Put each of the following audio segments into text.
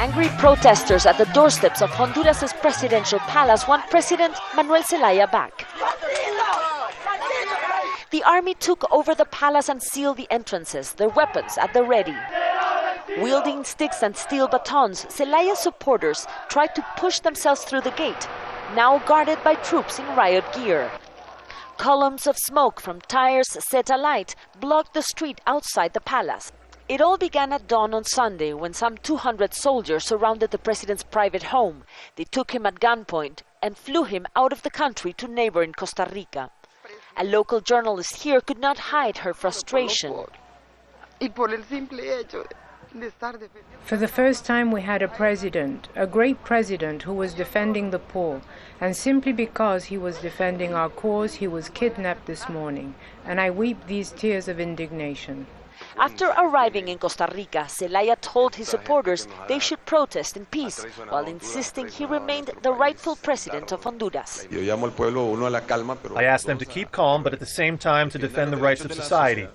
Angry protesters at the doorsteps of Honduras' presidential palace want President Manuel Zelaya back. The army took over the palace and sealed the entrances, their weapons at the ready. Wielding sticks and steel batons, Zelaya's supporters tried to push themselves through the gate, now guarded by troops in riot gear. Columns of smoke from tires set alight blocked the street outside the palace. It all began at dawn on Sunday when some 200 soldiers surrounded the president's private home. They took him at gunpoint and flew him out of the country to neighboring Costa Rica. A local journalist here could not hide her frustration. For the first time we had a president, a great president who was defending the poor, and simply because he was defending our cause, he was kidnapped this morning, and I weep these tears of indignation. After arriving in Costa Rica, Zelaya told his supporters they should protest in peace, while insisting he remained the rightful president of Honduras. I asked them to keep calm, but at the same time to defend the rights of society.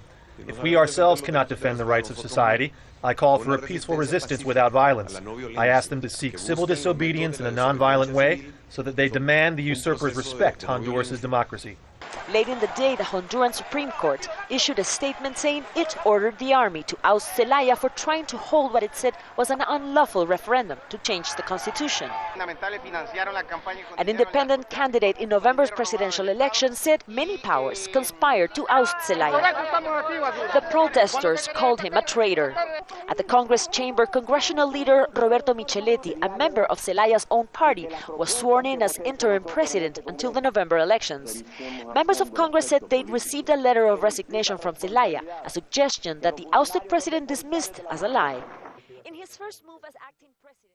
If we ourselves cannot defend the rights of society, I call for a peaceful resistance without violence. I ask them to seek civil disobedience in a non-violent way so that they demand the usurpers respect Honduras' democracy. Late in the day, the Honduran Supreme Court issued a statement saying it ordered the army to oust Zelaya for trying to hold what it said was an unlawful referendum to change the constitution. An independent candidate in November's presidential election said many powers conspired to oust Zelaya. The protesters called him a traitor. At the Congress chamber, congressional leader Roberto Micheletti, a member of Zelaya's own party, was sworn in as interim president until the November elections. Members of Congress said they'd received a letter of resignation from Zelaya, a suggestion that the ousted president dismissed as a lie. In his first move as acting president,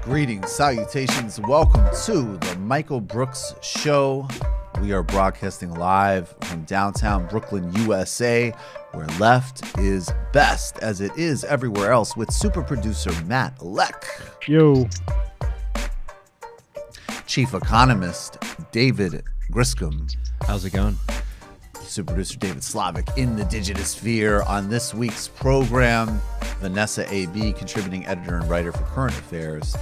Greetings, salutations, welcome to the Michael Brooks Show. We are broadcasting live from downtown Brooklyn, USA, where left is best, as it is everywhere else, with super producer Matt Leck. Yo. Chief economist David Griscom. How's it going? Super producer David Slavic in the Digitosphere. On this week's program, Vanessa A.B., contributing editor and writer for Current Affairs,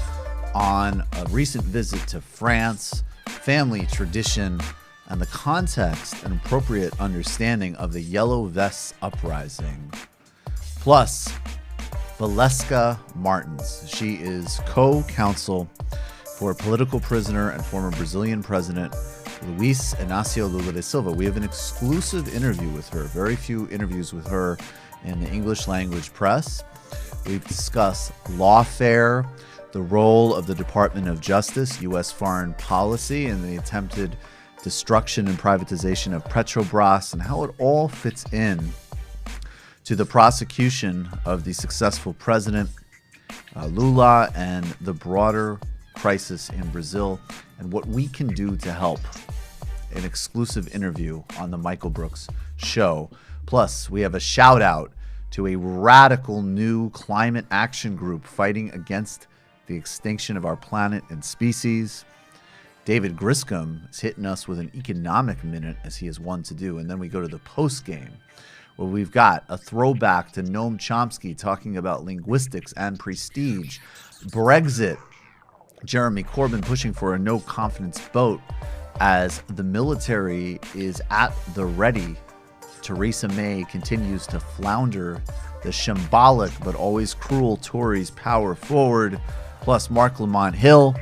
on a recent visit to France, family tradition, and the context and appropriate understanding of the Yellow Vests uprising. Plus, Valeska Martins. She is co-counsel for political prisoner and former Brazilian president Luiz Inácio Lula da Silva. We have an exclusive interview with her, very few interviews with her in the English language press. We've discussed lawfare, the role of the Department of Justice, U.S. foreign policy, and the attempted destruction and privatization of Petrobras, and how it all fits in to the prosecution of the successful president Lula and the broader crisis in Brazil, and what we can do to help. An exclusive interview on the Michael Brooks Show. Plus, we have a shout out to a radical new climate action group fighting against the extinction of our planet and species. David Griscom is hitting us with an economic minute, as he is one to do. And then we go to the post game, where we've got a throwback to Noam Chomsky talking about linguistics and prestige, Brexit, Jeremy Corbyn pushing for a no-confidence vote as the military is at the ready. Theresa May continues to flounder the shambolic but always cruel Tories' power forward. Plus, Mark Lamont Hill,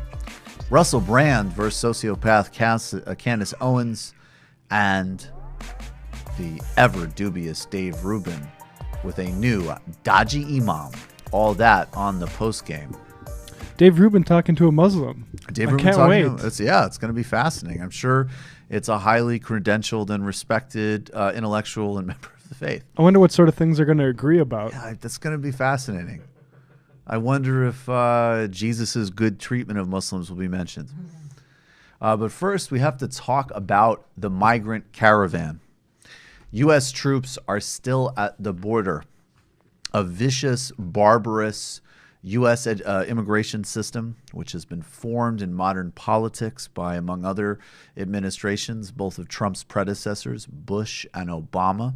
Russell Brand versus sociopath Candace Owens, and the ever dubious Dave Rubin with a new dodgy imam. All that on the post game. Dave Rubin talking to a Muslim. Dave Rubin can't wait. It's going to be fascinating. I'm sure it's a highly credentialed and respected intellectual and member of the faith. I wonder what sort of things they're going to agree about. Yeah, that's going to be fascinating. I wonder if Jesus' good treatment of Muslims will be mentioned. But first, we have to talk about the migrant caravan. U.S. troops are still at the border. A vicious, barbarous, U.S. immigration system, which has been formed in modern politics by, among other administrations, both of Trump's predecessors, Bush and Obama.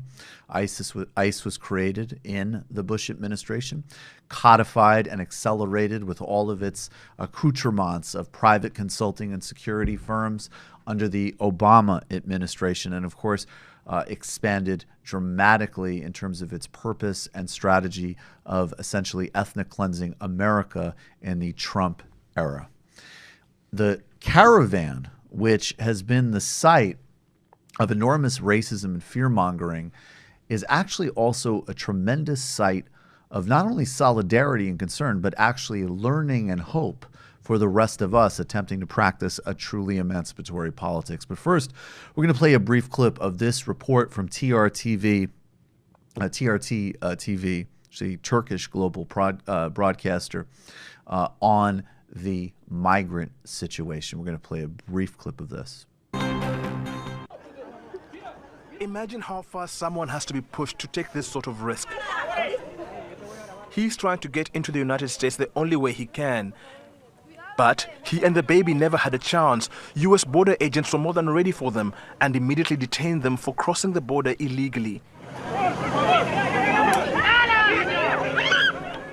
ICE was created in the Bush administration, codified and accelerated with all of its accoutrements of private consulting and security firms under the Obama administration, and of course, expanded dramatically in terms of its purpose and strategy of essentially ethnic cleansing America in the Trump era. The Caravan, which has been the site of enormous racism and fear-mongering, is actually also a tremendous site of not only solidarity and concern, but actually learning and hope for the rest of us attempting to practice a truly emancipatory politics. But first, we're going to play a brief clip of this report from TRT TV, the Turkish global broadcaster, on the migrant situation. We're going to play a brief clip of this. Imagine how far someone has to be pushed to take this sort of risk. He's trying to get into the United States the only way he can. But he and the baby never had a chance. U.S. border agents were more than ready for them and immediately detained them for crossing the border illegally.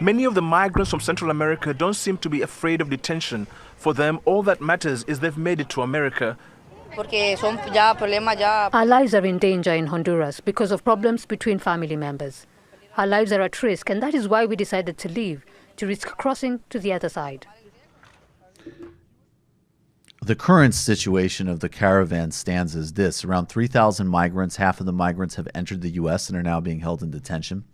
Many of the migrants from Central America don't seem to be afraid of detention. For them, all that matters is they've made it to America. Our lives are in danger in Honduras because of problems between family members. Our lives are at risk, and that is why we decided to leave, to risk crossing to the other side. The current situation of the Caravan stands as this. Around 3,000 migrants, half of the migrants have entered the U.S. and are now being held in detention.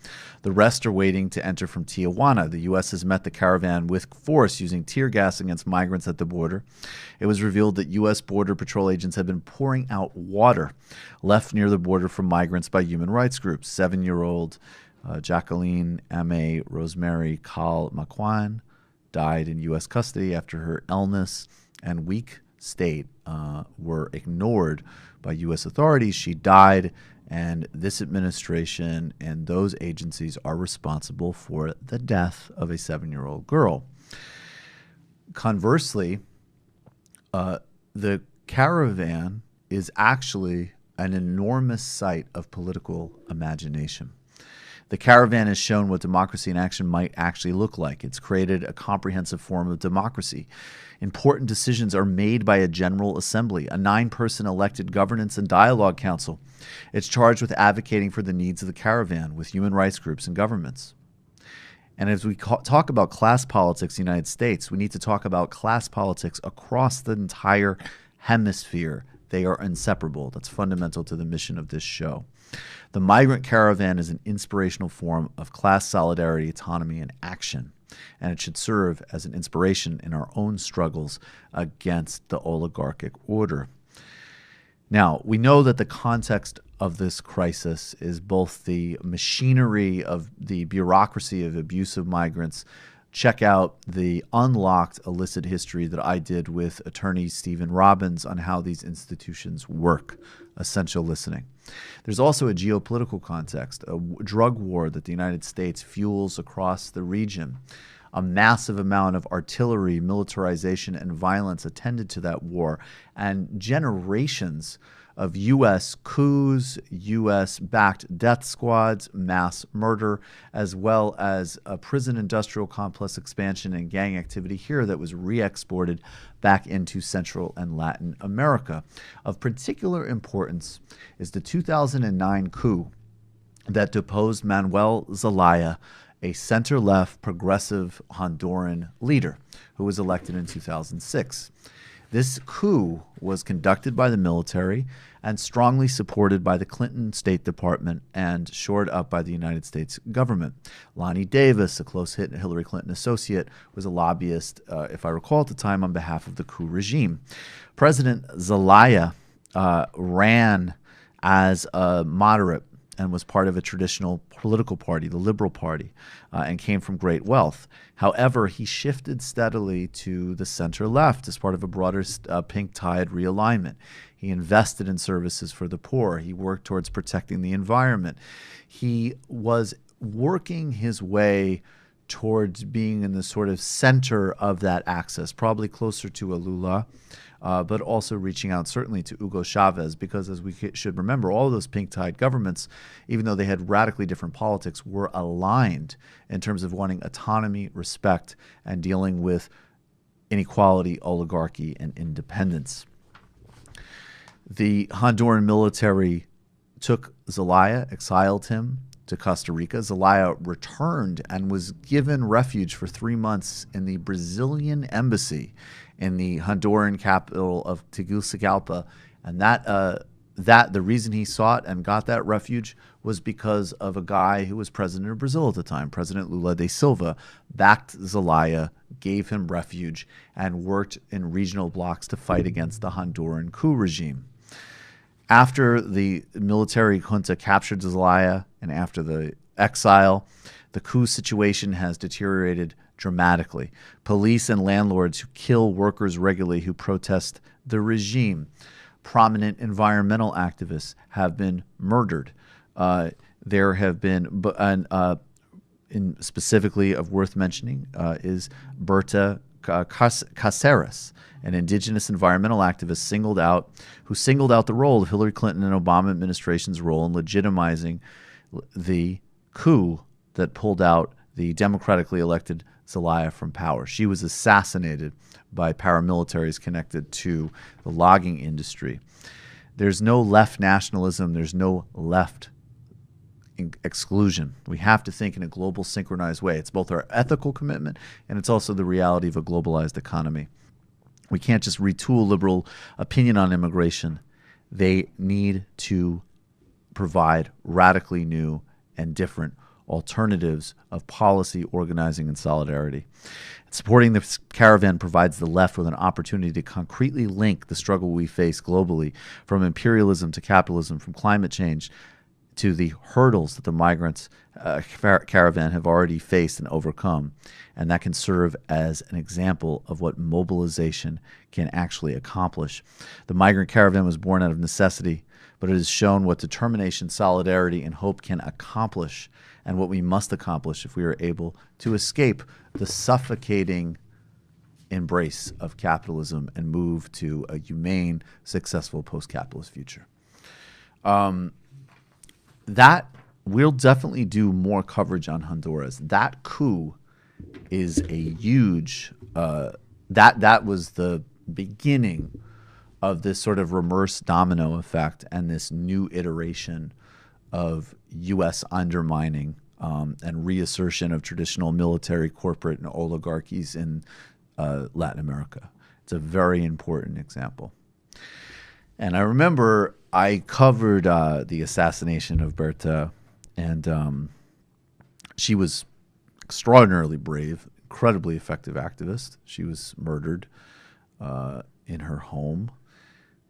The rest are waiting to enter from Tijuana. The U.S. has met the Caravan with force using tear gas against migrants at the border. It was revealed that U.S. Border Patrol agents have been pouring out water left near the border for migrants by human rights groups. 7-year-old Jacqueline M.A. Rosemary Cal Maquan died in U.S. custody after her illness and weak state were ignored by U.S. authorities. She died, and this administration and those agencies are responsible for the death of a 7-year-old girl. Conversely, the Caravan is actually an enormous site of political imagination. The Caravan has shown what democracy in action might actually look like. It's created a comprehensive form of democracy. Important decisions are made by a General Assembly, a 9-person elected governance and dialogue council. It's charged with advocating for the needs of the Caravan with human rights groups and governments. And as we talk about class politics in the United States, we need to talk about class politics across the entire hemisphere. They are inseparable. That's fundamental to the mission of this show. The Migrant Caravan is an inspirational form of class solidarity, autonomy, and action, and it should serve as an inspiration in our own struggles against the oligarchic order. Now, we know that the context of this crisis is both the machinery of the bureaucracy of abuse of migrants. Check out the unlocked illicit history that I did with attorney Stephen Robbins on how these institutions work. Essential listening. There's also a geopolitical context, a drug war that the United States fuels across the region. A massive amount of artillery, militarization, and violence attended to that war, and generations of U.S. coups, U.S.-backed death squads, mass murder, as well as a prison industrial complex expansion and gang activity here that was re-exported back into Central and Latin America. Of particular importance is the 2009 coup that deposed Manuel Zelaya, a center-left progressive Honduran leader who was elected in 2006. This coup was conducted by the military and strongly supported by the Clinton State Department and shored up by the United States government. Lonnie Davis, a close Hillary Clinton associate, was a lobbyist, if I recall at the time, on behalf of the coup regime. President Zelaya ran as a moderate and was part of a traditional political party, the Liberal Party, and came from great wealth. However, he shifted steadily to the center-left as part of a broader pink tide realignment. He invested in services for the poor. He worked towards protecting the environment. He was working his way towards being in the sort of center of that axis, probably closer to a Lula, but also reaching out certainly to Hugo Chavez, because as we should remember, all of those pink-tide governments, even though they had radically different politics, were aligned in terms of wanting autonomy, respect, and dealing with inequality, oligarchy, and independence. The Honduran military took Zelaya, exiled him to Costa Rica. Zelaya returned and was given refuge for 3 months in the Brazilian embassy in the Honduran capital of Tegucigalpa. And that the reason he sought and got that refuge was because of a guy who was president of Brazil at the time, President Lula da Silva, backed Zelaya, gave him refuge, and worked in regional blocs to fight against the Honduran coup regime. After the military junta captured Zelaya and after the exile, the coup situation has deteriorated dramatically. Police and landlords who kill workers regularly who protest the regime. Prominent environmental activists have been murdered. There have been, specifically of worth mentioning, is Berta Cáceres, an indigenous environmental activist who singled out the role of Hillary Clinton and Obama administration's role in legitimizing the coup that pulled out the democratically elected Zelaya from power. She was assassinated by paramilitaries connected to the logging industry. There's no left nationalism. There's no left exclusion. We have to think in a global synchronized way. It's both our ethical commitment and it's also the reality of a globalized economy. We can't just retool liberal opinion on immigration. They need to provide radically new and different alternatives of policy, organizing, and solidarity. Supporting the Caravan provides the left with an opportunity to concretely link the struggle we face globally, from imperialism to capitalism, from climate change to the hurdles that the migrants Caravan have already faced and overcome. And that can serve as an example of what mobilization can actually accomplish. The Migrant Caravan was born out of necessity, but it has shown what determination, solidarity, and hope can accomplish, and what we must accomplish if we are able to escape the suffocating embrace of capitalism and move to a humane, successful post-capitalist future. That we'll definitely do more coverage on Honduras. That coup is a huge that was the beginning of this sort of reverse domino effect and this new iteration of U.S. undermining and reassertion of traditional military, corporate, and oligarchies in Latin America. It's a very important example. And I remember I covered the assassination of Berta, and she was extraordinarily brave, incredibly effective activist. She was murdered in her home.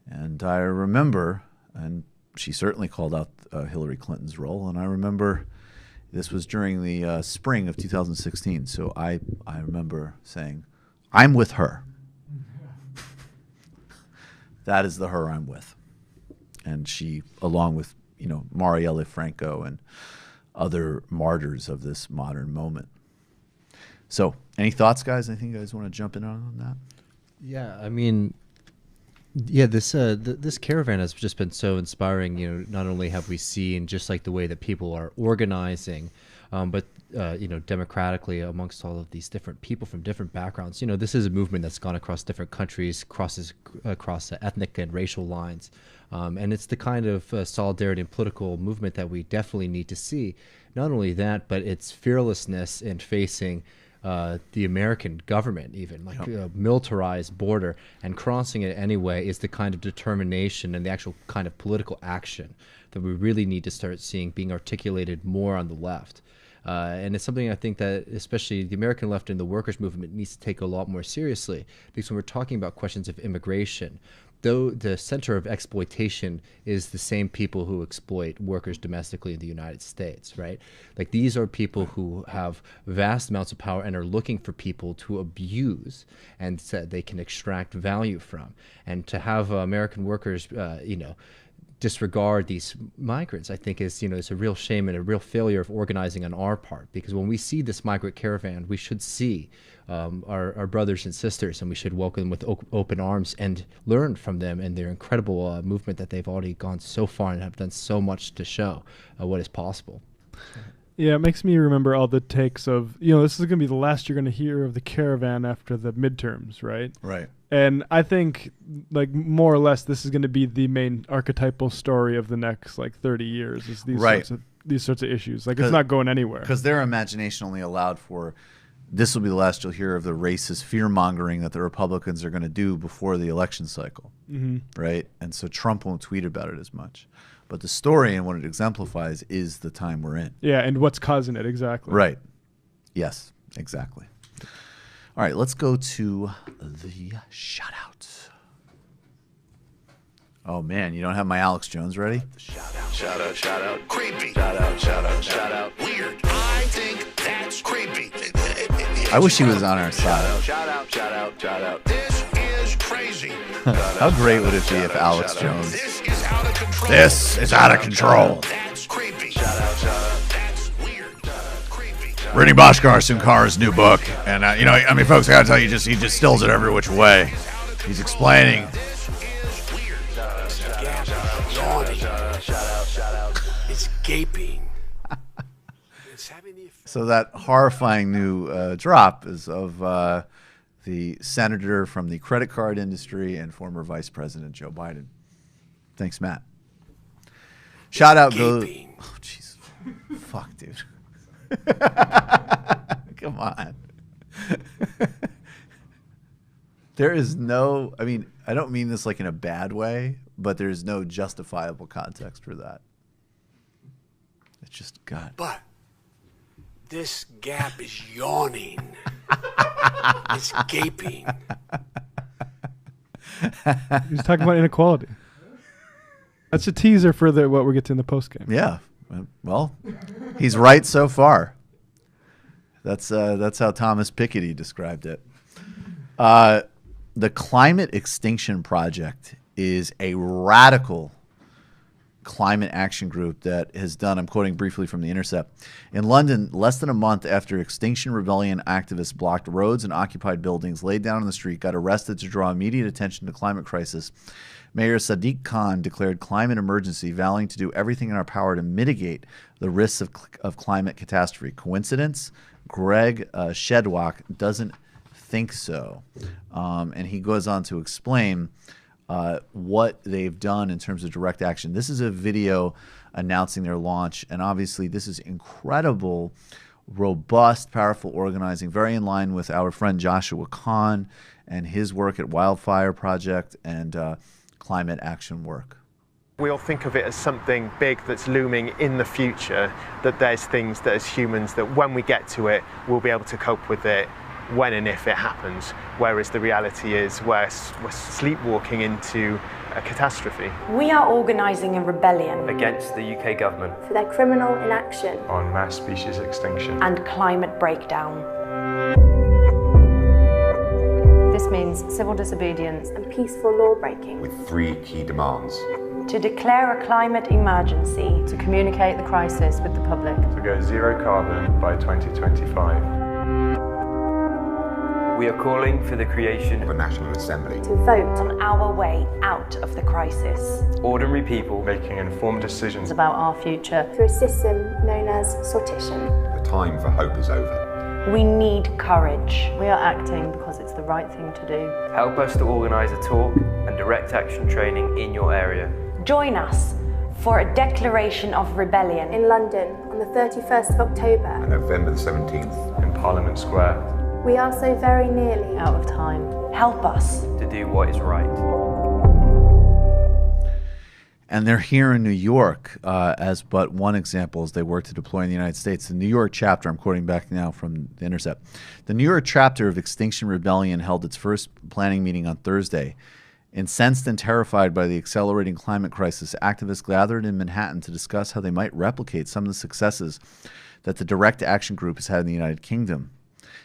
And I remember, and she certainly called out Hillary Clinton's role, and I remember this was during the spring of 2016, so I remember saying, I'm with her. That is the her I'm with. And she, along with, Marielle Franco and other martyrs of this modern moment. So, any thoughts, guys? Anything you guys want to jump in on that? Yeah, I mean, this caravan has just been so inspiring. Not only have we seen just like the way that people are organizing, but democratically amongst all of these different people from different backgrounds. This is a movement that's gone across different countries, crosses across ethnic and racial lines, and it's the kind of solidarity and political movement that we definitely need to see. Not only that, but its fearlessness in facing the American government, even like a militarized border, and crossing it anyway is the kind of determination and the actual kind of political action that we really need to start seeing being articulated more on the left. And it's something I think that especially the American left and the workers' movement needs to take a lot more seriously, because when we're talking about questions of immigration, though the center of exploitation is the same people who exploit workers domestically in the United States, right? Like, these are people who have vast amounts of power and are looking for people to abuse and that they can extract value from. And to have American workers, disregard these migrants, I think is, it's a real shame and a real failure of organizing on our part. Because when we see this migrant caravan, we should see our brothers and sisters, and we should welcome them with open arms and learn from them and their incredible movement that they've already gone so far and have done so much to show what is possible. Yeah, it makes me remember all the takes of, this is going to be the last you're going to hear of the caravan after the midterms, right? Right. And I think, like, more or less, this is going to be the main archetypal story of the next, 30 years, is these sorts of issues. Like, it's not going anywhere. Because their imagination only allowed for, this will be the last you'll hear of the racist fear-mongering that the Republicans are going to do before the election cycle, right? And so Trump won't tweet about it as much. But the story and what it exemplifies is the time we're in. Yeah, and what's causing it, exactly. Right. Yes, exactly. All right, let's go to the shout-out. Oh, man, you don't have my Alex Jones ready? Shout-out. Creepy. Shout-out. Weird. I think that's creepy. I wish he was on our side. Shout-out. This is crazy. How great would it be if Alex Jones... This is out of control. This is out of control. That's creepy. Shout-out. That's weird. Creepy. Reading Bhaskar Sunkar's new book, and folks, I gotta tell you, he distills it every which way. He's explaining. It's gaping. So that horrifying new drop is of the senator from the credit card industry and former Vice President Joe Biden. Thanks, Matt. Shout out goes. Oh, jeez. Fuck, dude. Come on. There is no, I don't mean this like in a bad way, but there's no justifiable context for that. It's just, God. But this gap is yawning. It's gaping. He's talking about inequality. That's a teaser for what we get to in the postgame. Yeah. Well, he's right so far. That's how Thomas Piketty described it. The Climate Extinction Project is a radical climate action group that has done, I'm quoting briefly from The Intercept, in London, less than a month after Extinction Rebellion activists blocked roads and occupied buildings, laid down on the street, got arrested to draw immediate attention to climate crisis, Mayor Sadiq Khan declared climate emergency, vowing to do everything in our power to mitigate the risks of climate catastrophe. Coincidence? Greg Shedwalk doesn't think so. And he goes on to explain what they've done in terms of direct action. This is a video announcing their launch, and obviously this is incredible, robust, powerful organizing, very in line with our friend Joshua Kahn and his work at Wildfire Project and climate action work. We all think of it as something big that's looming in the future, that there's things that as humans, that when we get to it, we'll be able to cope with it when and if it happens, whereas the reality is we're sleepwalking into a catastrophe. We are organising a rebellion against the UK government for their criminal inaction on mass species extinction and climate breakdown. This means civil disobedience and peaceful law breaking, with 3 key demands. To declare a climate emergency, to communicate the crisis with the public, to go zero carbon by 2025. We are calling for the creation of a National Assembly to vote on our way out of the crisis. Ordinary people making informed decisions about our future through a system known as sortition. The time for hope is over. We need courage. We are acting because it's the right thing to do. Help us to organise a talk and direct action training in your area. Join us for a declaration of rebellion in London on the 31st of October and November the 17th in Parliament Square. We are so very nearly out of time. Help us to do what is right. And they're here in New York as but one example as they work to deploy in the United States. The New York chapter, I'm quoting back now from The Intercept, the New York chapter of Extinction Rebellion held its first planning meeting on Thursday. Incensed and terrified by the accelerating climate crisis, activists gathered in Manhattan to discuss how they might replicate some of the successes that the Direct Action Group has had in the United Kingdom.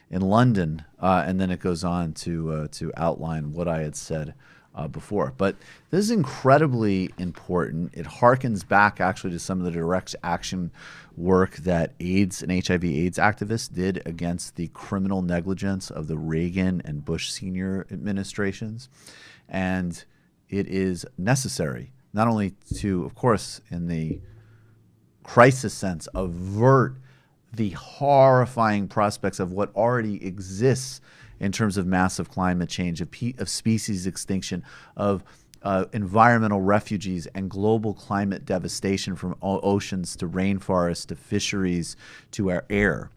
In London, and then it goes on to outline what I had said before. But this is incredibly important. It harkens back actually to some of the direct action work that AIDS and HIV/AIDS activists did against the criminal negligence of the Reagan and Bush senior administrations. And it is necessary not only to, of course, in the crisis sense, avert the horrifying prospects of what already exists in terms of massive climate change, of species extinction, of environmental refugees and global climate devastation from oceans to rainforests to fisheries to our air.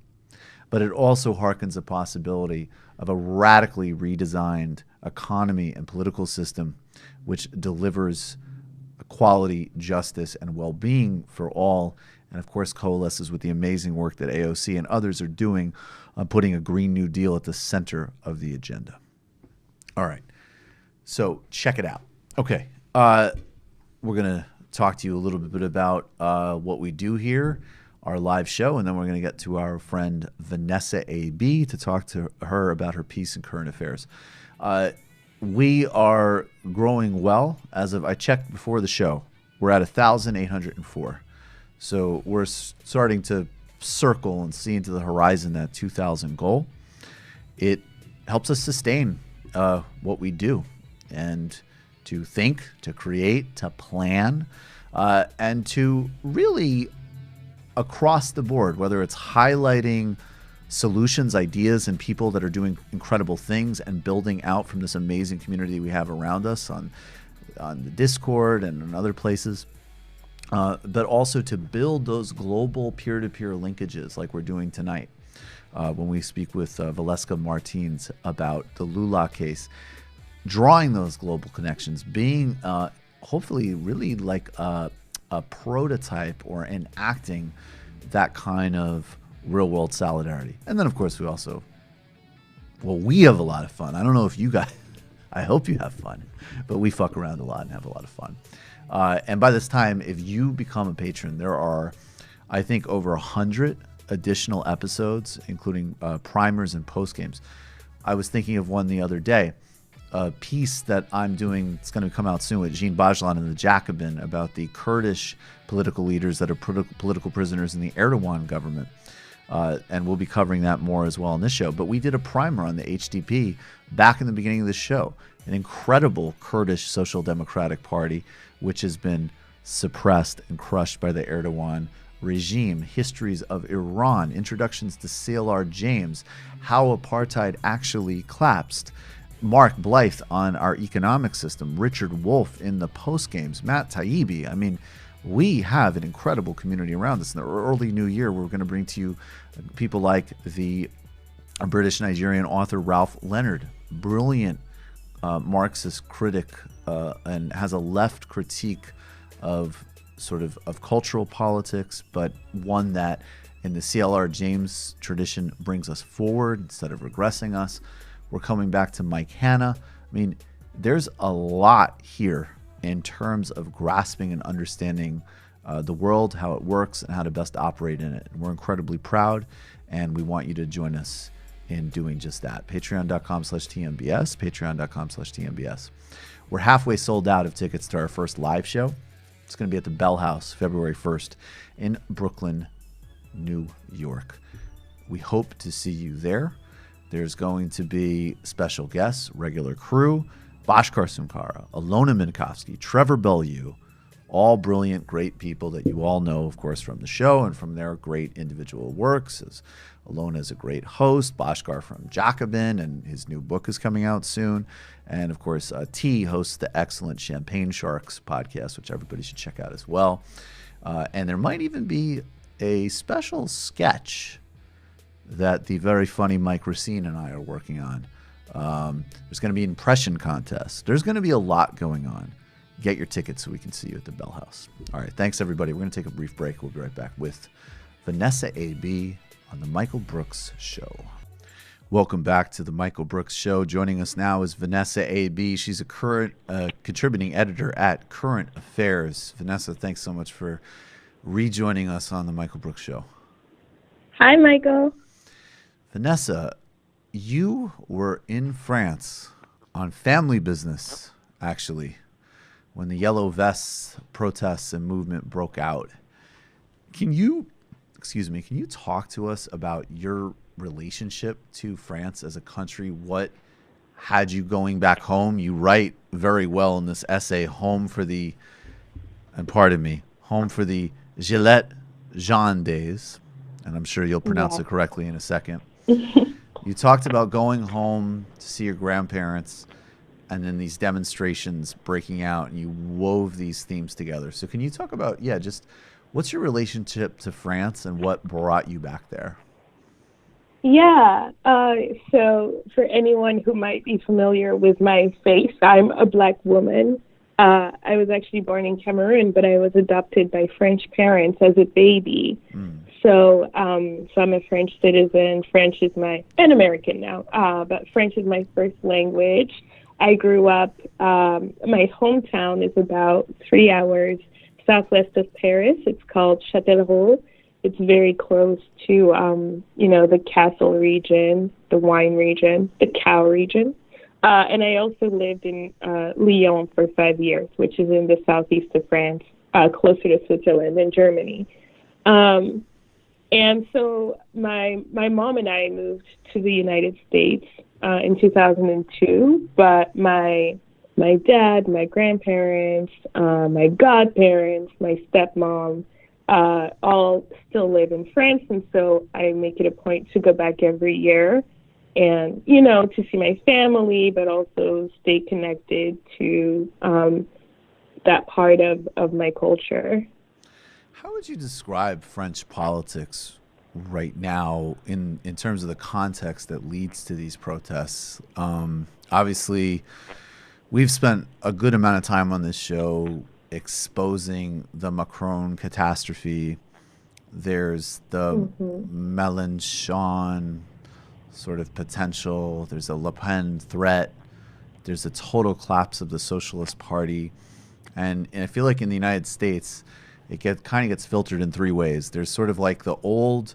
But it also harkens the possibility of a radically redesigned economy and political system which delivers equality, justice, and well-being for all, and of course coalesces with the amazing work that AOC and others are doing on putting a Green New Deal at the center of the agenda. All right, so check it out. Okay, we're going to talk to you a little bit about what we do here, our live show, and then we're going to get to our friend Vanessa A.B. to talk to her about her piece in Current Affairs. We are growing well. As of, I checked before the show, we're at 1,804. So we're starting to circle and see into the horizon that 2,000 goal. It helps us sustain what we do, and to think, to create, to plan, and to really across the board, whether it's highlighting solutions, ideas, and people that are doing incredible things and building out from this amazing community we have around us on the Discord and in other places. But also to build those global peer-to-peer linkages like we're doing tonight when we speak with Valeska Martins about the Lula case, drawing those global connections, being hopefully really like a prototype or enacting that kind of real-world solidarity. And then, of course, we also, we have a lot of fun. I don't know if you guys, I hope you have fun, but we fuck around a lot and have a lot of fun. And by this time, if you become a patron, there are, I think, over 100 additional episodes, including primers and post games. I was thinking of one the other day, a piece that I'm doing. It's going to come out soon with Jean Bajlan and the Jacobin about the Kurdish political leaders that are political prisoners in the Erdogan government. And we'll be covering that more as well in this show. But we did a primer on the HDP back in the beginning of the show, an incredible Kurdish Social Democratic Party, which has been suppressed and crushed by the Erdogan regime. Histories of Iran, introductions to CLR James, how apartheid actually collapsed. Mark Blythe on our economic system, Richard Wolff in the post games, Matt Taibbi. I mean, we have an incredible community around us. In the early new year, we're going to bring to you people like the British-Nigerian author Ralph Leonard, brilliant Marxist critic, and has a left critique of cultural politics, but one that in the CLR James tradition brings us forward instead of regressing us. We're coming back to Mike Hanna. I mean, there's a lot here in terms of grasping and understanding the world, how it works, and how to best operate in it. And we're incredibly proud, and we want you to join us in doing just that. Patreon.com/TMBS, Patreon.com/TMBS. We're halfway sold out of tickets to our first live show. It's going to be at the Bell House, February 1st in Brooklyn, New York. We hope to see you there. There's going to be special guests, regular crew, Bhaskar Sumkara, Alona Minkowski, Trevor Bellew, all brilliant, great people that you all know, of course, from the show and from their great individual works. As Alona is a great host, Bhaskar from Jacobin, and his new book is coming out soon. And, of course, T hosts the excellent Champagne Sharks podcast, which everybody should check out as well. And there might even be a special sketch that the very funny Mike Racine and I are working on. There's going to be an impression contest. There's going to be a lot going on. Get your tickets so we can see you at the Bell House. All right, thanks, everybody. We're going to take a brief break. We'll be right back with Vanessa A.B. on The Michael Brooks Show. Welcome back to The Michael Brooks Show. Joining us now is Vanessa A.B. She's a current contributing editor at Current Affairs. Vanessa, thanks so much for rejoining us on The Michael Brooks Show. Hi, Michael. Vanessa, you were in France on family business actually, when the Yellow Vests protests and movement broke out. Can you talk to us about your relationship to France as a country? What had you going back home? You write very well in this essay, home for the Gilets Jaunes days, and I'm sure you'll pronounce it correctly in a second. You talked about going home to see your grandparents and then these demonstrations breaking out, and you wove these themes together. So can you talk about, just what's your relationship to France and what brought you back there? Yeah. So for anyone who might be familiar with my face, I'm a Black woman. I was actually born in Cameroon, but I was adopted by French parents as a baby. So I'm a French citizen. And American now, but French is my first language. I grew up, my hometown is about 3 hours southwest of Paris. It's called Châtellerault. It's very close to, the castle region, the wine region, the cow region. And I also lived in Lyon for 5 years, which is in the southeast of France, closer to Switzerland and Germany. And so my mom and I moved to the United States in 2002, but my dad, my grandparents, my godparents, my stepmom, all still live in France, and so I make it a point to go back every year and, to see my family, but also stay connected to that part of my culture. How would you describe French politics right now in terms of the context that leads to these protests? Obviously, we've spent a good amount of time on this show exposing the Macron catastrophe. There's the Mélenchon sort of potential. There's a Le Pen threat. There's a total collapse of the Socialist Party. And I feel like in the United States, it kind of gets filtered in three ways. There's sort of like the old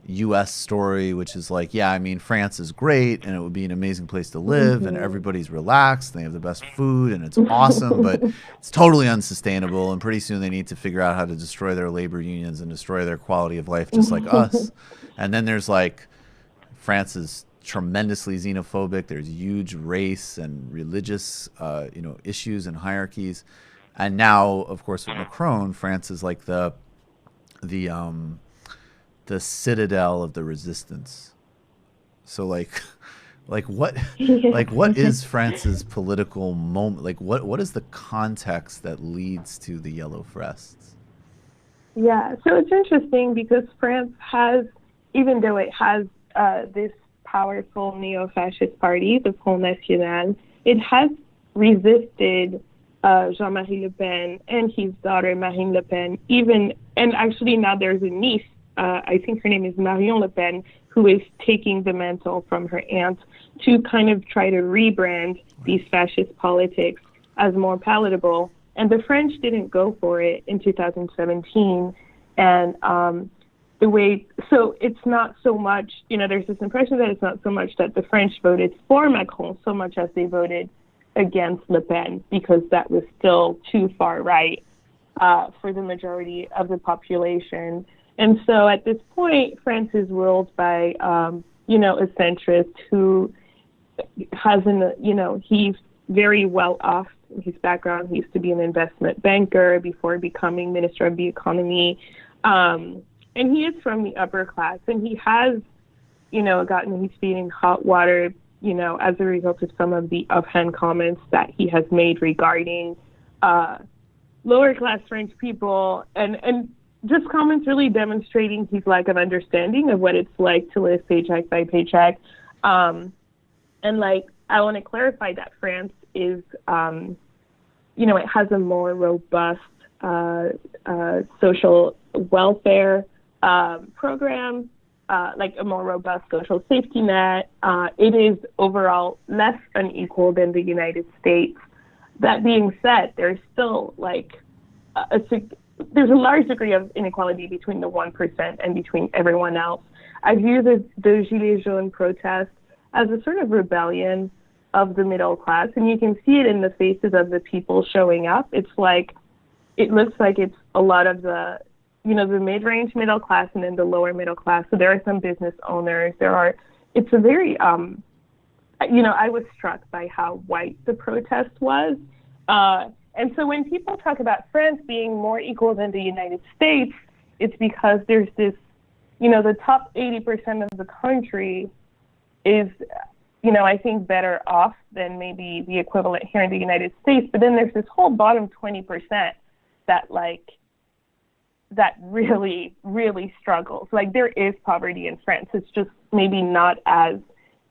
U.S. story, which is like, France is great and it would be an amazing place to live and everybody's relaxed and they have the best food and it's awesome, but it's totally unsustainable. And pretty soon they need to figure out how to destroy their labor unions and destroy their quality of life, just like us. And then there's like, France is tremendously xenophobic. There's huge race and religious, issues and hierarchies. And now, of course, with Macron, France is like the citadel of the resistance. So what is France's political moment? Like what is the context that leads to the Yellow Vests? Yeah, so it's interesting because France has, even though it has this powerful neo-fascist party, the Front National, it has resisted Jean-Marie Le Pen and his daughter Marine Le Pen, and actually now there's a niece, I think her name is Marion Le Pen, who is taking the mantle from her aunt to kind of try to rebrand these fascist politics as more palatable. And the French didn't go for it in 2017. And so it's not so much, there's this impression that it's not so much that the French voted for Macron so much as they voted against Le Pen, because that was still too far right for the majority of the population. And so at this point, France is ruled by, a centrist who has he's very well off in his background. He used to be an investment banker before becoming Minister of the Economy. And he is from the upper class, and he has, gotten his feet in hot water, as a result of some of the offhand comments that he has made regarding lower class French people, and just comments really demonstrating his lack of understanding of what it's like to live paycheck by paycheck. And I want to clarify that France is, it has a more robust social welfare program, a more robust social safety net. It is overall less unequal than the United States. That being said, there's still there's a large degree of inequality between the 1% and between everyone else. I view the Gilets Jaunes protest as a sort of rebellion of the middle class, and you can see it in the faces of the people showing up. It's like, it looks like it's a lot of the, you know, the mid-range middle class and then the lower middle class. So there are some business owners. It's a very, you know, I was struck by how white the protest was. And so when people talk about France being more equal than the United States, it's because there's this, you know, the top 80% of the country is, you know, I think better off than maybe the equivalent here in the United States. But then there's this whole bottom 20% that, like, that really, really struggles. Like, there is poverty in France. It's just maybe not as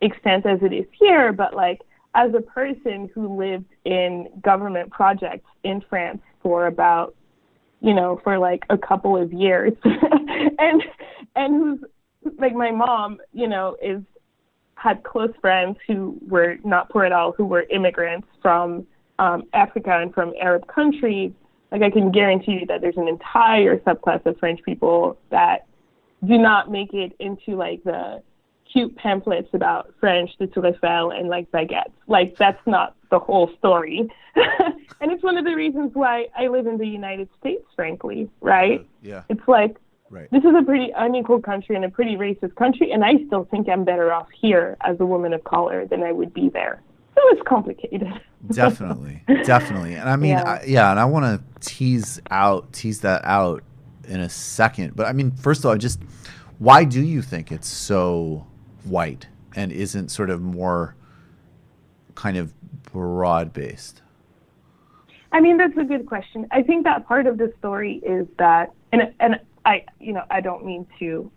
extent as it is here, but, like, as a person who lived in government projects in France for about, you know, for like a couple of years, and who's, like, my mom, you know, had close friends who were not poor at all, who were immigrants from Africa and from Arab countries. Like, I can guarantee you that there's an entire subclass of French people that do not make it into, like, the cute pamphlets about French, the Tour Eiffel, and, like, baguettes. Like, that's not the whole story. And it's one of the reasons why I live in the United States, frankly, right? Yeah. It's like, right. This is a pretty unequal country and a pretty racist country, and I still think I'm better off here as a woman of color than I would be there. So it's complicated. Definitely. And I mean, and I want to tease that out in a second. But I mean, first of all, just why do you think it's so white and isn't sort of more kind of broad-based? I mean, that's a good question. I think that part of the story is that, and I, you know, I don't mean to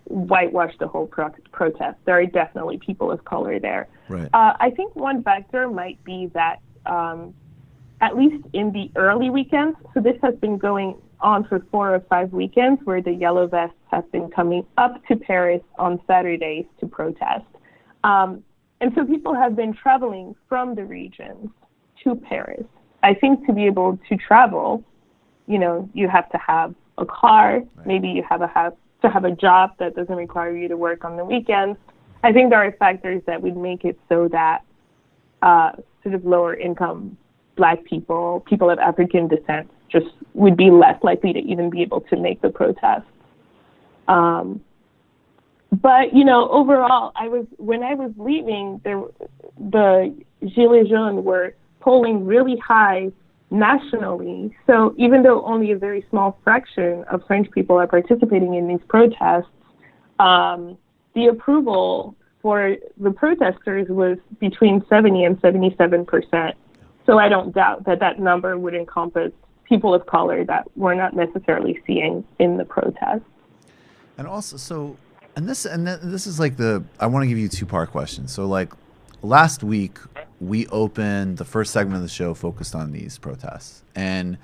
whitewash the whole protest. There are definitely people of color there. Right. I think one factor might be that at least in the early weekends, so this has been going on for 4 or 5 weekends, where the yellow vests have been coming up to Paris on Saturdays to protest. And so people have been traveling from the regions to Paris. I think to be able to travel, you know, you have to have a car. Right. Maybe you have to have a job that doesn't require you to work on the weekends. I think there are factors that would make it so that sort of lower income Black people of African descent, just would be less likely to even be able to make the protest. But, you know, overall, when I was leaving, the Gilets jaunes were polling really high nationally. So even though only a very small fraction of French people are participating in these protests, the approval for the protesters was between 70 and 77%. So I don't doubt that number would encompass people of color that we're not necessarily seeing in the protests. And also, this is like I want to give you a 2-part question. So, like, last week we opened the first segment of the show focused on these protests, and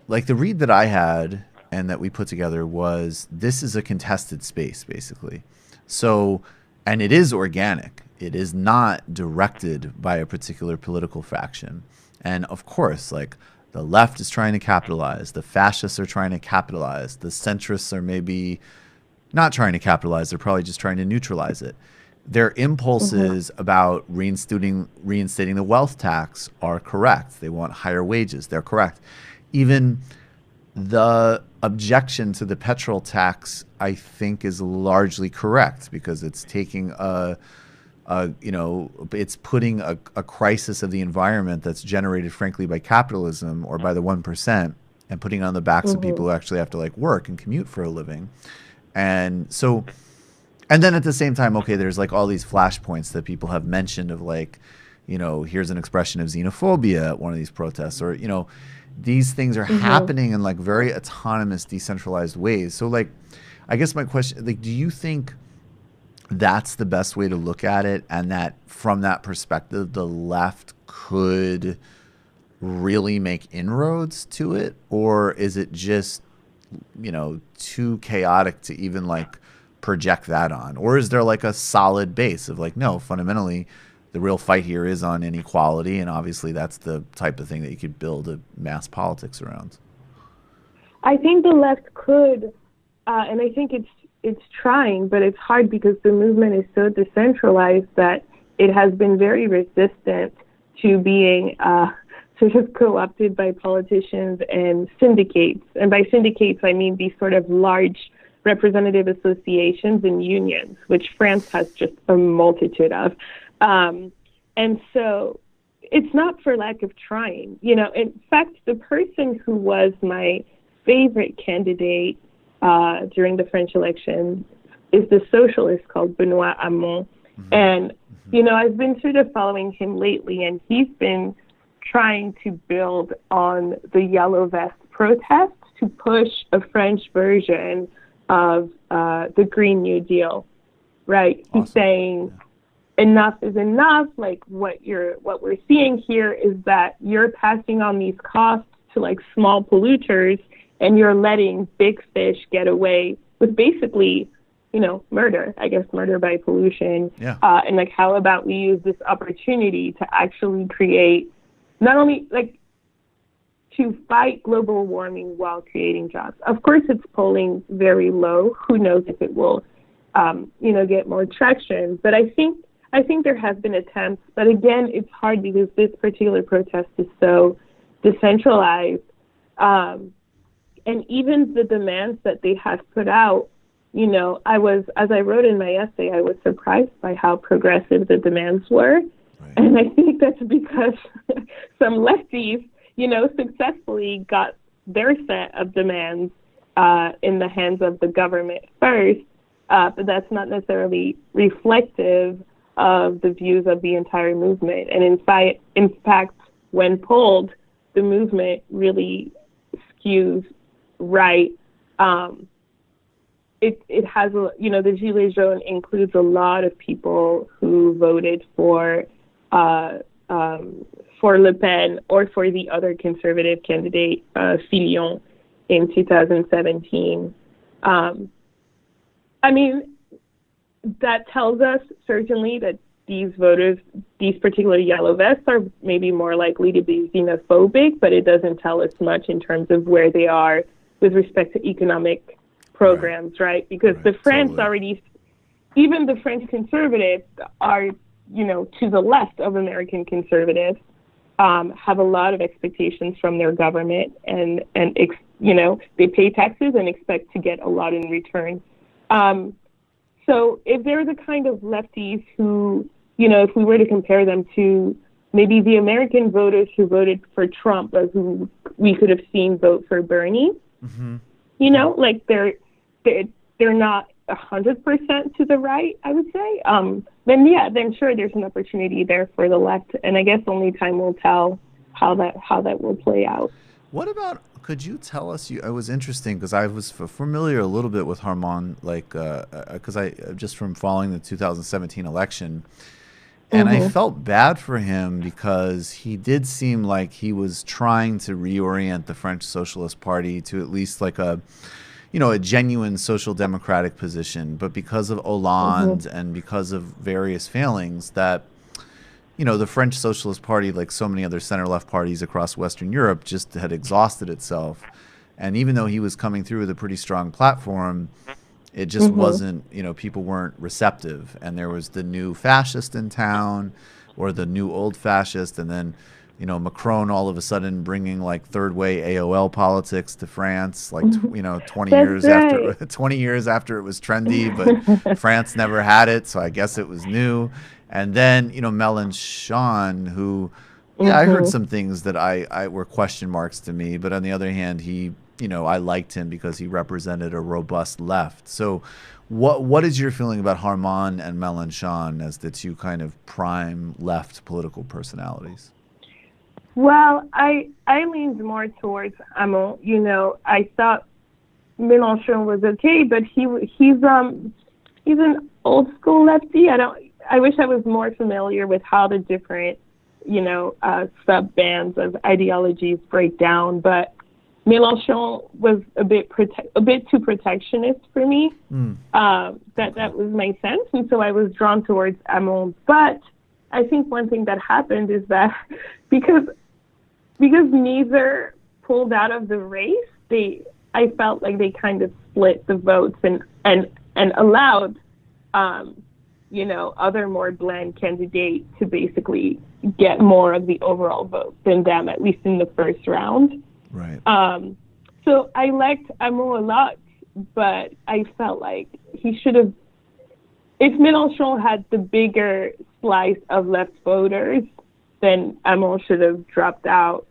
like the read that I had and that we put together was, this is a contested space, basically. So, and it is organic. It is not directed by a particular political faction. And of course, like, the left is trying to capitalize, the fascists are trying to capitalize, the centrists are maybe not trying to capitalize, they're probably just trying to neutralize it. Their impulses about reinstating the wealth tax are correct. They want higher wages. They're correct. Even the objection to the petrol tax, I think, is largely correct, because it's taking it's putting a crisis of the environment that's generated, frankly, by capitalism or by the 1%, and putting it on the backs of people who actually have to, like, work and commute for a living. And so, and then at the same time, okay, there's, like, all these flashpoints that people have mentioned of, like, you know, here's an expression of xenophobia at one of these protests, or, you know, these things are happening in, like, very autonomous, decentralized ways. So, like, I guess my question, like, do you think that's the best way to look at it, and that from that perspective, the left could really make inroads to it? Or is it just, you know, too chaotic to even, like, project that on? Or is there, like, a solid base of, like, no, fundamentally the real fight here is on inequality, and obviously that's the type of thing that you could build a mass politics around? I think the left could, and I think it's trying, but it's hard because the movement is so decentralized that it has been very resistant to being sort of co-opted by politicians and syndicates. And by syndicates, I mean these sort of large representative associations and unions, which France has just a multitude of. And so it's not for lack of trying. You know, in fact, the person who was my favorite candidate during the French election is the socialist called Benoît Hamon. Mm-hmm. And, you know, I've been sort of following him lately, and he's been trying to build on the Yellow Vest protest to push a French version of the Green New Deal, right? Awesome. He's saying enough is enough. Like what we're seeing here is that you're passing on these costs to like small polluters, and you're letting big fish get away with basically, you know, murder, I guess, murder by pollution. Yeah. And like, how about we use this opportunity to actually create not only like to fight global warming while creating jobs. Of course, it's polling very low. Who knows if it will, get more traction. But I think there have been attempts. But again, it's hard because this particular protest is so decentralized. And even the demands that they have put out, you know, as I wrote in my essay, I was surprised by how progressive the demands were. Right. And I think that's because some lefties, you know, successfully got their set of demands in the hands of the government first, but that's not necessarily reflective of the views of the entire movement. And in fact, when polled, the movement really skews right. It has, you know, the Gilets jaunes includes a lot of people who voted for Le Pen or for the other conservative candidate, Fillon, in 2017. I mean, that tells us certainly that these voters, these particular yellow vests, are maybe more likely to be xenophobic, but it doesn't tell us much in terms of where they are with respect to economic programs, right? Because the French already, even the French conservatives are, you know, to the left of American conservatives, have a lot of expectations from their government, and they pay taxes and expect to get a lot in return. So if they're the kind of lefties who, you know, if we were to compare them to maybe the American voters who voted for Trump, but who we could have seen vote for Bernie, you know, like they're not 100% to the right, I would say. Then sure, there's an opportunity there for the left, and I guess only time will tell how that will play out. What about? Could you tell us? It was interesting because I was familiar a little bit with Harmon, like because I just from following the 2017 election, and I felt bad for him because he did seem like he was trying to reorient the French Socialist Party to at least like a genuine social democratic position, but because of Hollande and because of various failings that, you know, the French Socialist Party, like so many other center-left parties across Western Europe, just had exhausted itself. And even though he was coming through with a pretty strong platform, it just wasn't, you know, people weren't receptive. And there was the new fascist in town or the new old fascist, and then, you know, Macron all of a sudden bringing like third way AOL politics to France, like 20 years after it was trendy, but France never had it, so I guess it was new. And then, you know, Mélenchon, who, I heard some things that I were question marks to me, but on the other hand, he, you know, I liked him because he represented a robust left. So what is your feeling about Harmon and Mélenchon as the two kind of prime left political personalities? Well, I leaned more towards Hamon. You know, I thought Mélenchon was okay, but he's an old school lefty. I wish I was more familiar with how the different, you know, sub bands of ideologies break down. But Mélenchon was a bit too protectionist for me. That was my sense, and so I was drawn towards Hamon. But I think one thing that happened is that because neither pulled out of the race, I felt like they kind of split the votes and allowed other more bland candidate to basically get more of the overall vote than them, at least in the first round. Right. So I liked Hamon a lot, but I felt like he should have, if Mélenchon had the bigger slice of left voters, then Hamon should have dropped out,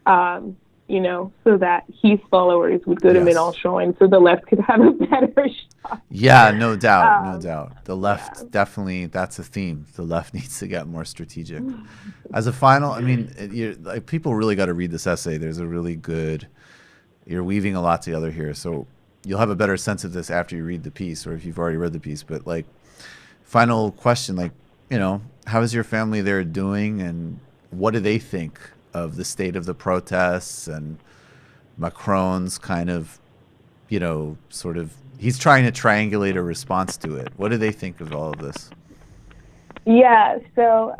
so that his followers would go to Mélenchon, and so the left could have a better shot. Yeah, no doubt. The left, definitely, that's a theme. The left needs to get more strategic. As a final, I mean, people really got to read this essay. There's a really good, you're weaving a lot together here, so you'll have a better sense of this after you read the piece, or if you've already read the piece. But, final question, how is your family there doing, and what do they think of the state of the protests and Macron's kind of, he's trying to triangulate a response to it. What do they think of all of this? Yeah, so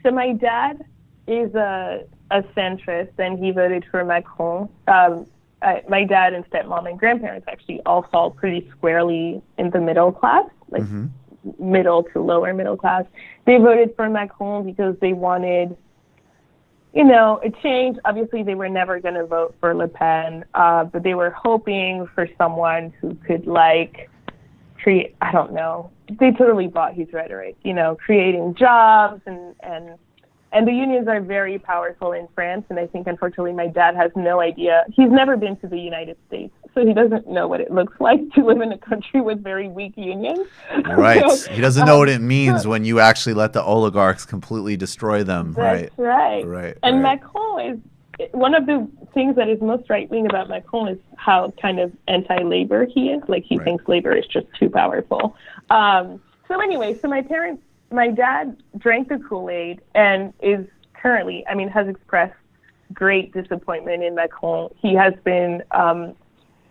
my dad is a centrist, and he voted for Macron. My dad and stepmom and grandparents actually all fall pretty squarely in the middle class, middle to lower middle class. They voted for Macron because they wanted, a change. Obviously, they were never going to vote for Le Pen, but they were hoping for someone who could, create, I don't know, they totally bought his rhetoric, creating jobs, and the unions are very powerful in France, and I think, unfortunately, my dad has no idea. He's never been to the United States, so he doesn't know what it looks like to live in a country with very weak unions. Right. So, he doesn't know what it means when you actually let the oligarchs completely destroy them. That's right. And Macron is, one of the things that is most right-wing about Macron is how kind of anti-labor he is. He thinks labor is just too powerful. So anyway, my dad drank the Kool-Aid and is currently, has expressed great disappointment in Macron. He has been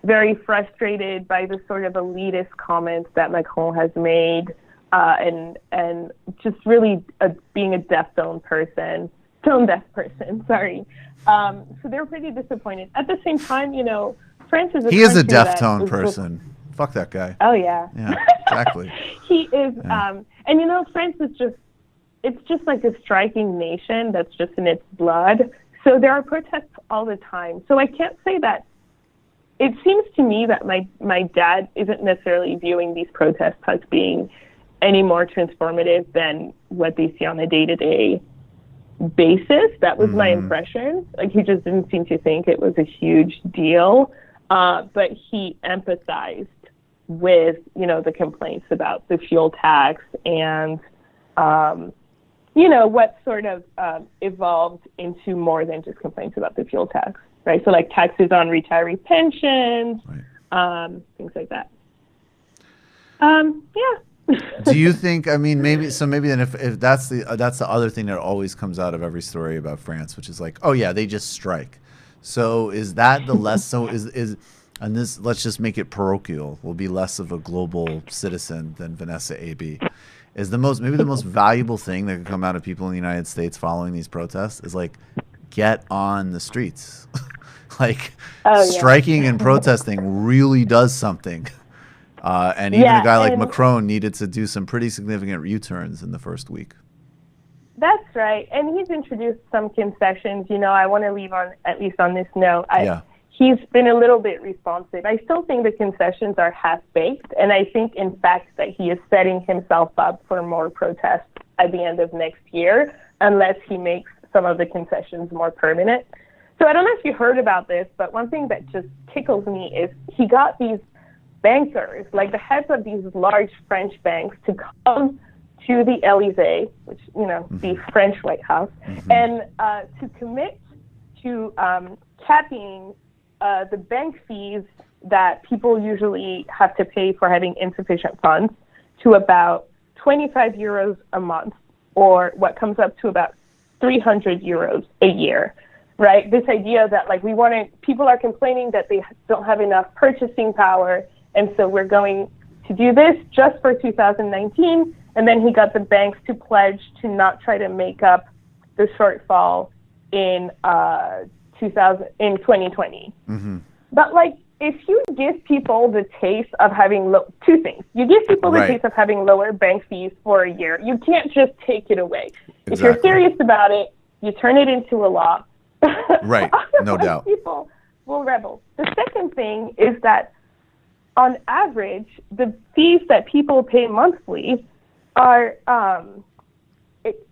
very frustrated by the sort of elitist comments that Macron has made, and just really being a tone deaf person, sorry. So they're pretty disappointed. At the same time, France is He is a deaf tone person. Fuck that guy. Oh, yeah. Yeah, exactly. He is, and France is it's just like a striking nation that's just in its blood. So there are protests all the time. So I can't say that. It seems to me that my dad isn't necessarily viewing these protests as being any more transformative than what they see on a day-to-day basis. That was my impression. He just didn't seem to think it was a huge deal. But he empathized with, the complaints about the fuel tax and, what sort of evolved into more than just complaints about the fuel tax, right? So taxes on retiree pensions, things like that. Yeah. Do you think, maybe then if that's the other thing that always comes out of every story about France, which is they just strike. So is that the less, and this, let's just make it parochial, will be less of a global citizen than Vanessa AB. Is the most valuable thing that could come out of people in the United States following these protests is get on the streets. Striking and protesting really does something. And even a guy like Macron needed to do some pretty significant U-turns in the first week. That's right. And he's introduced some concessions. I want to leave at least on this note. He's been a little bit responsive. I still think the concessions are half-baked, and I think, in fact, that he is setting himself up for more protests at the end of next year, unless he makes some of the concessions more permanent. So I don't know if you heard about this, but one thing that just tickles me is he got these bankers, the heads of these large French banks, to come to the Élysée, which, the French White House, and to commit to capping the bank fees that people usually have to pay for having insufficient funds to about 25 euros a month, or what comes up to about 300 euros a year, right? This idea that people are complaining that they don't have enough purchasing power, and so we're going to do this just for 2019, and then he got the banks to pledge to not try to make up the shortfall in 2020. But if you give people the taste of having two things. You give people the taste of having lower bank fees for a year. You can't just take it away. Exactly. If you're serious about it, you turn it into a law. Right, no doubt. People will rebel. The second thing is that, on average, the fees that people pay monthly are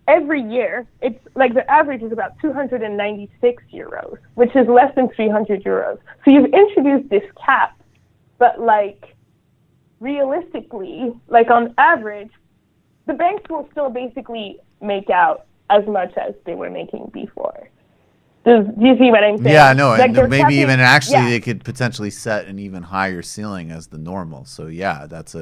every year. It's like the average is about 296 euros, which is less than 300 euros. So you've introduced this cap, but like realistically, like on average, the banks will still basically make out as much as they were making before. Do you see what I'm saying? Yeah, no, like and maybe even actually they could potentially set an even higher ceiling as the normal. So yeah, that's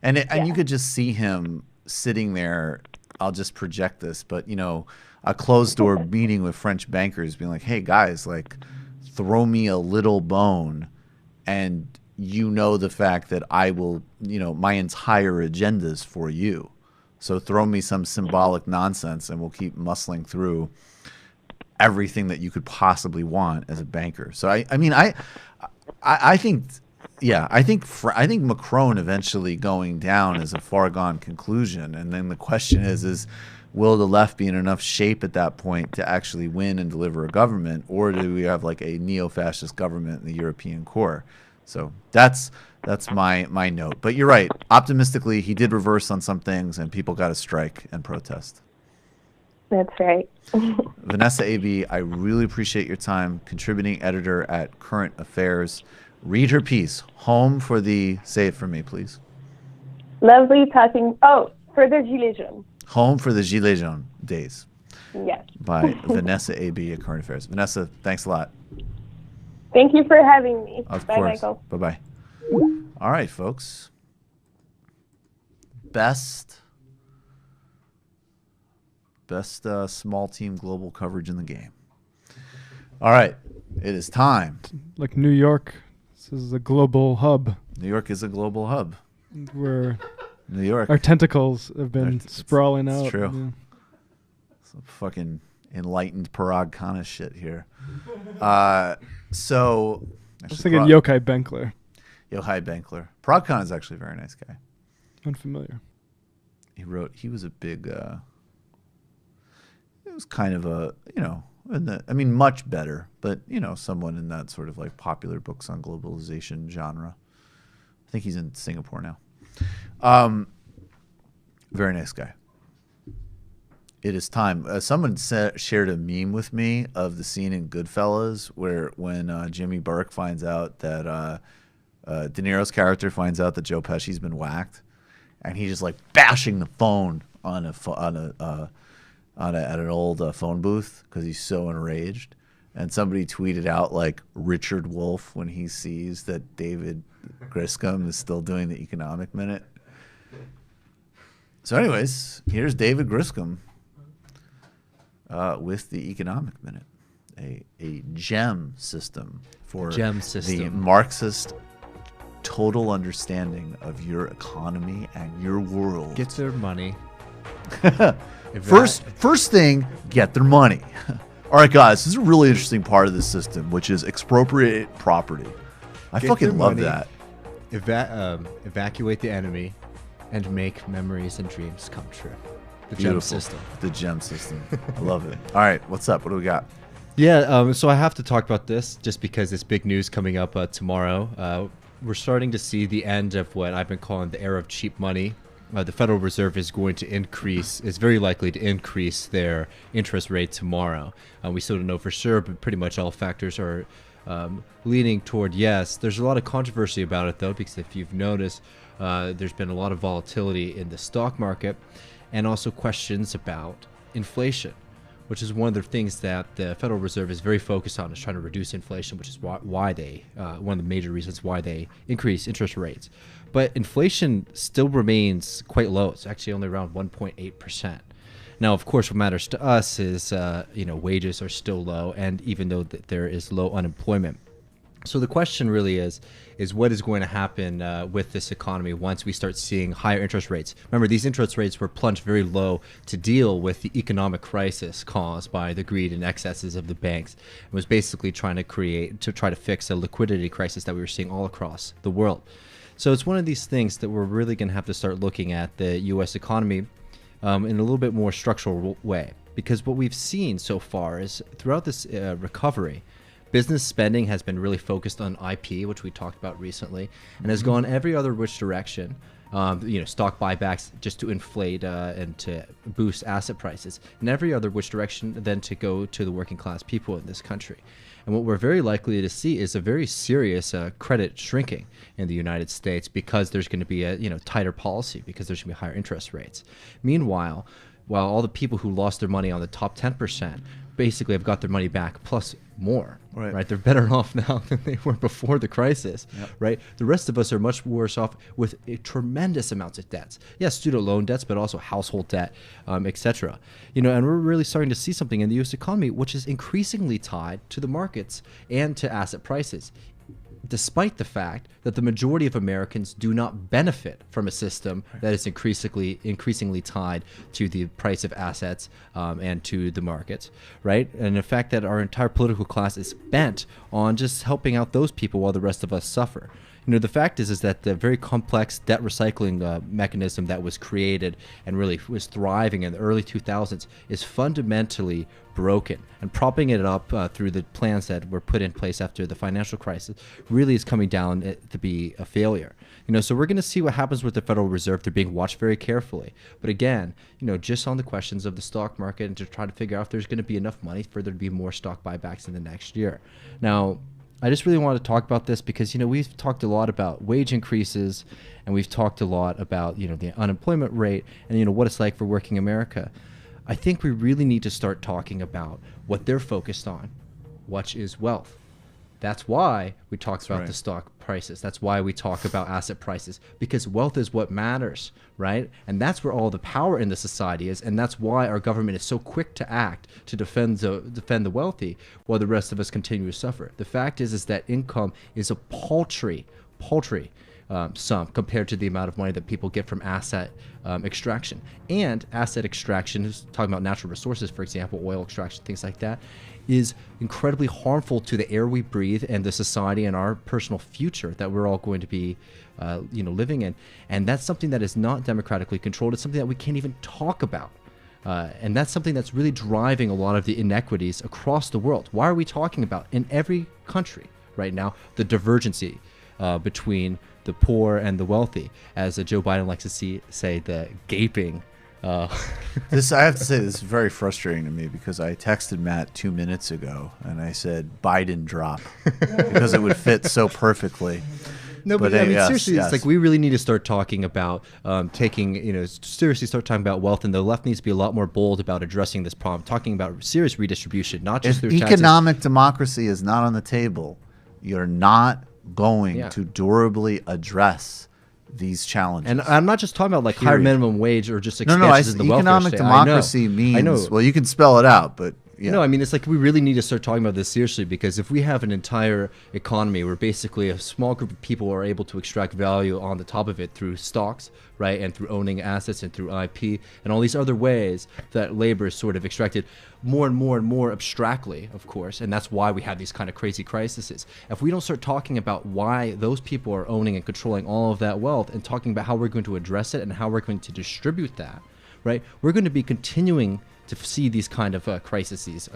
and you could just see him sitting there. I'll just project this, but you know, a closed door meeting with French bankers, being like, "Hey guys, like, throw me a little bone, and you know the fact that I will, you know, my entire agenda is for you. So throw me some symbolic nonsense, and we'll keep muscling through everything that you could possibly want as a banker." So I think, yeah, I think Macron eventually going down is a far gone conclusion, and then the question is will the left be in enough shape at that point to actually win and deliver a government, or do we have like a neo-fascist government in the European core? So that's my note. But you're right. Optimistically, he did reverse on some things, and people got to strike and protest. That's right. Vanessa A.B., I really appreciate your time, contributing editor at Current Affairs. Read her piece, Home for the, say it for me, please. Lovely talking, for the Gilets jaunes. Home for the Gilets jaunes days. Yes. By Vanessa A.B. at Current Affairs. Vanessa, thanks a lot. Thank you for having me. Bye, Michael. Bye-bye. All right, folks. Best small team global coverage in the game. All right, it is time. Like New York, this is a global hub. New York is a global hub. Where New York, our tentacles have been sprawling out. It's true. Yeah. Some fucking enlightened Parag Khanna shit here. So I was thinking Yochai Benkler. Yochai Benkler. Parag Khanna is actually a very nice guy. Unfamiliar. He was a big. It was kind of a, you know, much better, but, you know, someone in that sort of like popular books on globalization genre. I think he's in Singapore now. Very nice guy. It is time. Someone shared a meme with me of the scene in Goodfellas where when Jimmy Burke finds out that De Niro's character finds out that Joe Pesci's been whacked, and he's just like bashing the phone at an old phone booth because he's so enraged. And somebody tweeted out like Richard Wolff when he sees that David Griscom is still doing the Economic Minute. So anyways, here's David Griscom with the Economic Minute, a gem system for the Marxist total understanding of your economy and your world. Get their money. First thing, get their money. All right, guys, this is a really interesting part of the system, which is expropriate property. I fucking love that. Evacuate the enemy and make memories and dreams come true. The Beautiful. gem system. The gem system. I love it. All right, what's up? What do we got? Yeah, so I have to talk about this just because it's big news coming up tomorrow. We're starting to see the end of what I've been calling the era of cheap money. The Federal Reserve is very likely to increase their interest rate tomorrow. We still don't know for sure, but pretty much all factors are leaning toward yes. There's a lot of controversy about it, though, because if you've noticed, there's been a lot of volatility in the stock market and also questions about inflation, which is one of the things that the Federal Reserve is very focused on, is trying to reduce inflation, which is why they one of the major reasons why they increase interest rates. But inflation still remains quite low. It's actually only around 1.8%. Now, of course, what matters to us is wages are still low, and even though there is low unemployment. So the question really is what is going to happen with this economy once we start seeing higher interest rates? Remember, these interest rates were plunged very low to deal with the economic crisis caused by the greed and excesses of the banks. It was basically try to fix a liquidity crisis that we were seeing all across the world. So it's one of these things that we're really going to have to start looking at the U.S. economy in a little bit more structural way. Because what we've seen so far is throughout this recovery, business spending has been really focused on IP, which we talked about recently, and has gone every other which direction. Stock buybacks just to inflate and to boost asset prices, and every other which direction then to go to the working class people in this country. And what we're very likely to see is a very serious credit shrinking in the United States because there's going to be a tighter policy, because there's going to be higher interest rates. Meanwhile, while all the people who lost their money on the top 10% basically have got their money back plus more, right? They're better off now than they were before the crisis, right? The rest of us are much worse off with tremendous amounts of debts. Yes, student loan debts, but also household debt, etc. And we're really starting to see something in the U.S. economy which is increasingly tied to the markets and to asset prices, despite the fact that the majority of Americans do not benefit from a system that is increasingly tied to the price of assets and to the markets, right? And the fact that our entire political class is bent on just helping out those people while the rest of us suffer. The fact is that the very complex debt recycling mechanism that was created and really was thriving in the early 2000s is fundamentally broken, and propping it up through the plans that were put in place after the financial crisis really is coming down to be a failure. So we're going to see what happens with the Federal Reserve. They're being watched very carefully. But again, just on the questions of the stock market and to try to figure out if there's going to be enough money for there to be more stock buybacks in the next year. Now, I just really want to talk about this because, we've talked a lot about wage increases, and we've talked a lot about, the unemployment rate and, what it's like for working America. I think we really need to start talking about what they're focused on, which is wealth. That's why we talk about the stock prices. That's why we talk about asset prices, because wealth is what matters, right? And that's where all the power in the society is, and that's why our government is so quick to act to defend the wealthy while the rest of us continue to suffer. The fact is that income is a paltry sum compared to the amount of money that people get from asset extraction. And asset extraction, talking about natural resources, for example, oil extraction, things like that, is incredibly harmful to the air we breathe and the society and our personal future that we're all going to be living in. And that's something that is not democratically controlled. It's something that we can't even talk about. And that's something that's really driving a lot of the inequities across the world. Why are we talking about in every country right now the divergency between the poor and the wealthy, as Joe Biden likes to say, the gaping. This, I have to say, this is very frustrating to me because I texted Matt 2 minutes ago and I said Biden drop because it would fit so perfectly. No, but I mean, seriously, it's like we really need to start talking about seriously start talking about wealth, and the left needs to be a lot more bold about addressing this problem, talking about serious redistribution, not just through taxes. If economic democracy is not on the table, you're not going to durably address these challenges. And I'm not just talking about like higher minimum wage or just expansions in the welfare economic state. democracy means, well, you can spell it out, but no, I mean, it's like we really need to start talking about this seriously, because if we have an entire economy where basically a small group of people are able to extract value on the top of it through stocks, right, and through owning assets and through IP and all these other ways that labor is sort of extracted more and more and more abstractly, of course, and that's why we have these kind of crazy crises. If we don't start talking about why those people are owning and controlling all of that wealth and talking about how we're going to address it and how we're going to distribute that, right, we're going to be continuing to see these kind of crises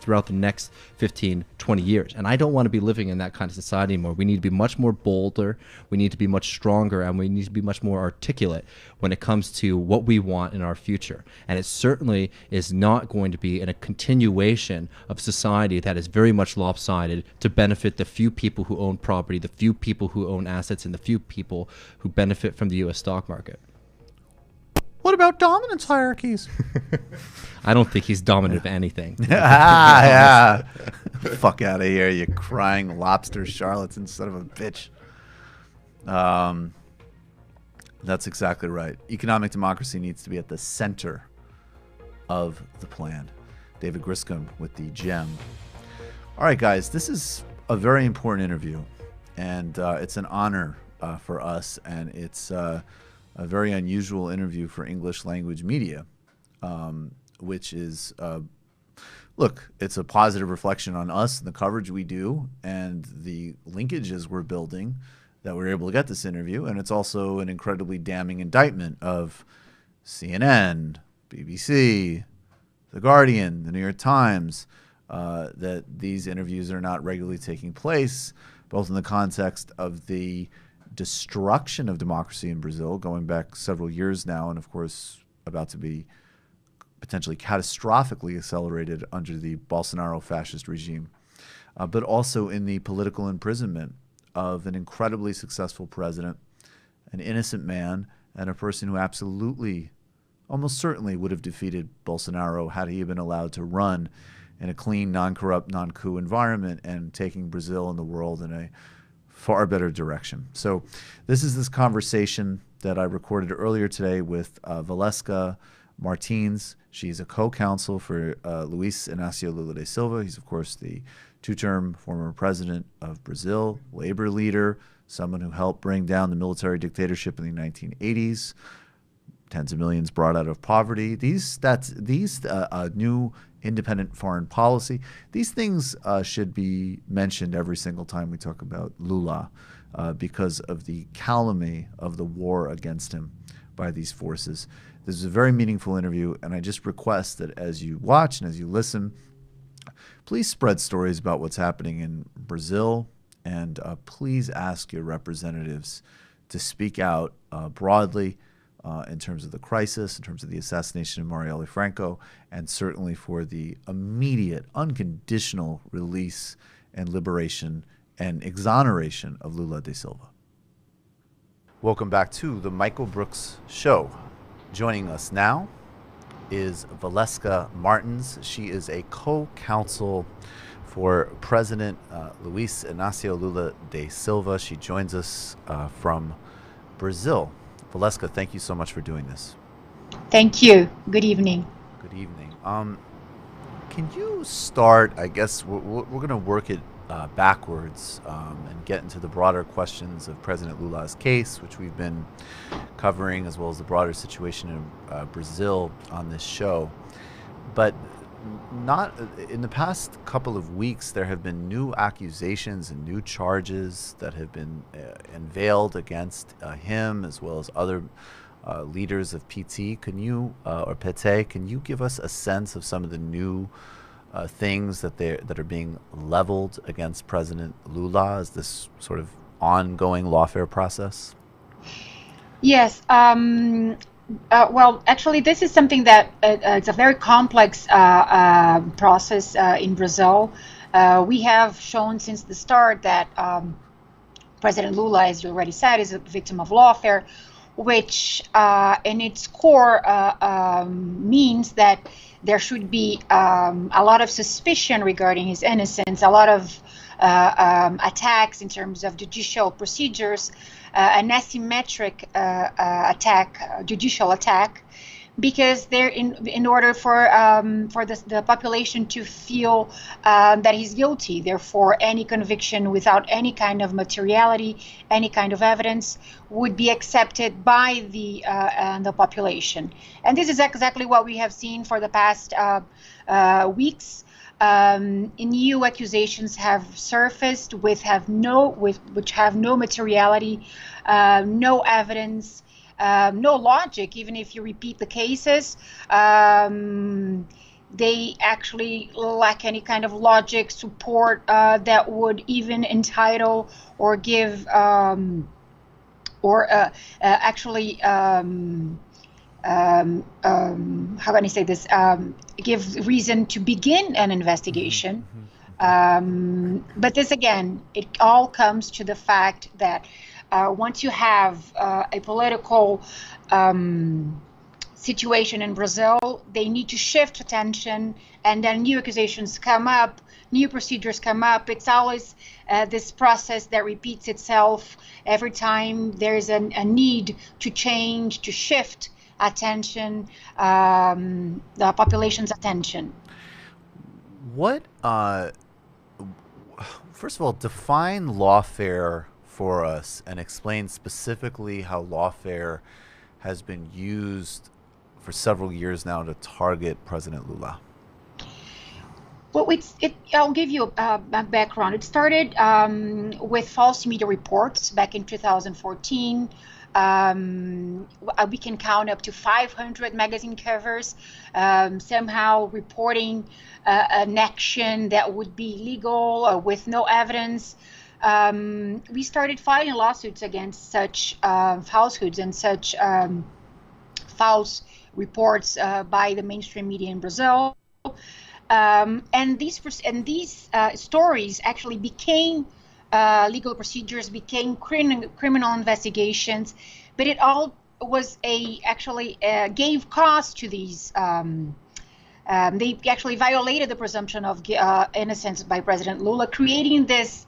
throughout the next 15, 20 years. And I don't want to be living in that kind of society anymore. We need to be much more bolder, we need to be much stronger, and we need to be much more articulate when it comes to what we want in our future. And it certainly is not going to be in a continuation of society that is very much lopsided to benefit the few people who own property, the few people who own assets, and the few people who benefit from the U.S. stock market. What about dominance hierarchies? I don't think he's dominant of anything. Yeah. Fuck out of here, you crying lobster charlatans, instead of a bitch. That's exactly right. Economic democracy needs to be at the center of the plan. David Griscom with the gem. All right, guys, this is a very important interview, and it's an honor for us, and it's a very unusual interview for English language media, which is, look, it's a positive reflection on us and the coverage we do and the linkages we're building that we're able to get this interview, and it's also an incredibly damning indictment of CNN, BBC, The Guardian, The New York Times, that these interviews are not regularly taking place, both in the context of the destruction of democracy in Brazil, going back several years now, and of course about to be potentially catastrophically accelerated under the Bolsonaro fascist regime, but also in the political imprisonment of an incredibly successful president, an innocent man, and a person who absolutely, almost certainly would have defeated Bolsonaro had he been allowed to run in a clean, non-corrupt, non-coup environment and taking Brazil and the world in a far better direction. So this is this conversation that I recorded earlier today with Valeska Martins. She's a co-counsel for Luis Inácio Lula da Silva. He's, of course, the two-term former president of Brazil, labor leader, someone who helped bring down the military dictatorship in the 1980s, tens of millions brought out of poverty. These new independent foreign policy, these things should be mentioned every single time we talk about Lula because of the calumny of the war against him by these forces. This is a very meaningful interview, and I just request that as you watch and as you listen, please spread stories about what's happening in Brazil, and please ask your representatives to speak out broadly in terms of the crisis, in terms of the assassination of Marielle Franco, and certainly for the immediate, unconditional release and liberation and exoneration of Lula da Silva. Welcome back to the Michael Brooks Show. Joining us now is Valeska Martins. She is a co-counsel for President Luis Inácio Lula da Silva. She joins us from Brazil. Valeska, thank you so much for doing this. Thank you. Good evening. Good evening. Can you start, I guess, we're going to work it backwards and get into the broader questions of President Lula's case, which we've been covering, as well as the broader situation in Brazil on this show. But not in the past couple of weeks, there have been new accusations and new charges that have been unveiled against him, as well as other leaders of PT. Can you, or PT, can you give us a sense of some of the new things that are being leveled against President Lula as this sort of ongoing lawfare process? Yes. Well, actually, this is something that it's a very complex process in Brazil. We have shown since the start that President Lula, as you already said, is a victim of lawfare, which in its core means that there should be a lot of suspicion regarding his innocence, a lot of attacks in terms of judicial procedures, an asymmetric judicial attack, because they're in order for the population to feel that he's guilty. Therefore, any conviction without any kind of materiality, any kind of evidence, would be accepted by the population. And this is exactly what we have seen for the past weeks. New accusations have surfaced which have no materiality, no evidence, no logic. Even if you repeat the cases, they actually lack any kind of logic support that would even entitle or give how can I say this? Give reason to begin an investigation. But this, again, it all comes to the fact that once you have a political situation in Brazil, they need to shift attention, and then new accusations come up, new procedures come up. It's always this process that repeats itself every time there's a need to change, to shift attention, the population's attention. What, first of all, define lawfare for us and explain specifically how lawfare has been used for several years now to target President Lula. Well, I'll give you a background. It started with false media reports back in 2014. We can count up to 500 magazine covers, somehow reporting an action that would be legal with no evidence. We started filing lawsuits against such falsehoods and such false reports by the mainstream media in Brazil. And these stories actually became legal procedures, became criminal investigations, but it all was actually gave cause to these. They actually violated the presumption of innocence by President Lula, creating this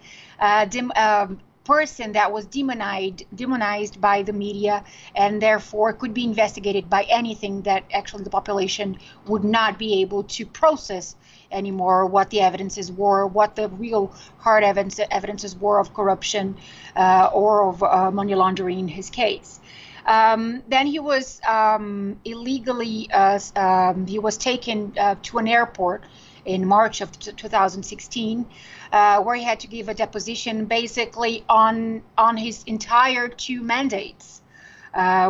person that was demonized by the media, and therefore could be investigated by anything that actually the population would not be able to process anymore, what the evidences were, what the real hard evidences were of corruption or of money laundering in his case. Then he was illegally, he was taken to an airport in March of 2016, where he had to give a deposition basically on his entire 2 mandates,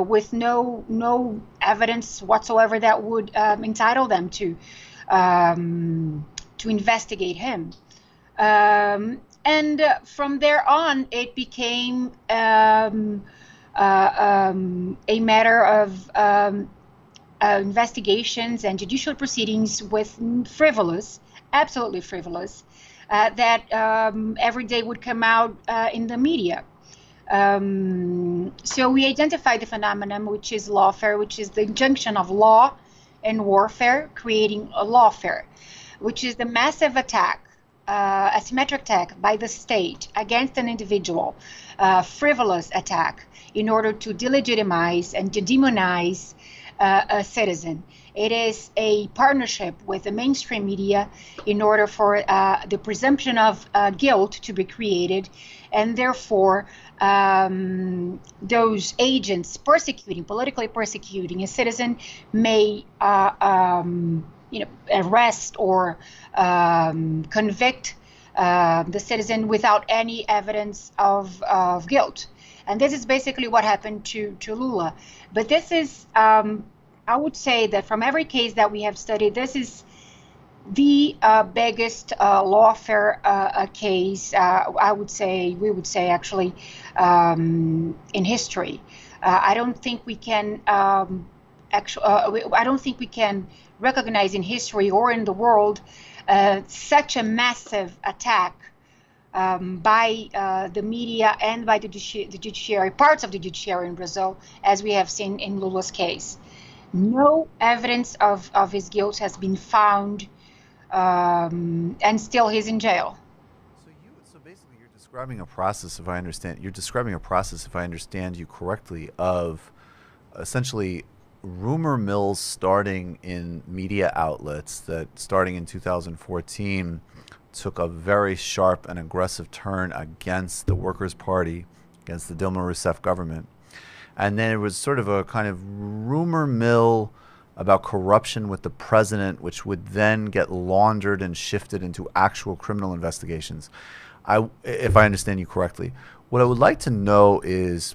with no evidence whatsoever that would entitle them to investigate him. And from there on, it became a matter of investigations and judicial proceedings with absolutely frivolous, that every day would come out in the media. So we identified the phenomenon, which is lawfare, which is the injunction of law and warfare, creating a lawfare, which is the massive attack, asymmetric attack by the state against an individual, frivolous attack, in order to delegitimize and to demonize a citizen. It is a partnership with the mainstream media in order for the presumption of guilt to be created, and therefore those agents politically persecuting a citizen may arrest or convict the citizen without any evidence of guilt. And this is basically what happened to Lula. But this is, I would say that from every case that we have studied, this is the biggest lawfare case, we would say actually, in history. I don't think we can I don't think we can recognize in history or in the world such a massive attack by the media and by the judiciary, parts of the judiciary in Brazil, as we have seen in Lula's case. No evidence of his guilt has been found, and still he's in jail. So basically, you're describing a process, if I understand. You're describing a process, if I understand you correctly, of essentially rumor mills starting in media outlets that, starting in 2014, took a very sharp and aggressive turn against the Workers' Party, against the Dilma Rousseff government. And then it was sort of a kind of rumor mill about corruption with the president, which would then get laundered and shifted into actual criminal investigations. If I understand you correctly, what I would like to know is,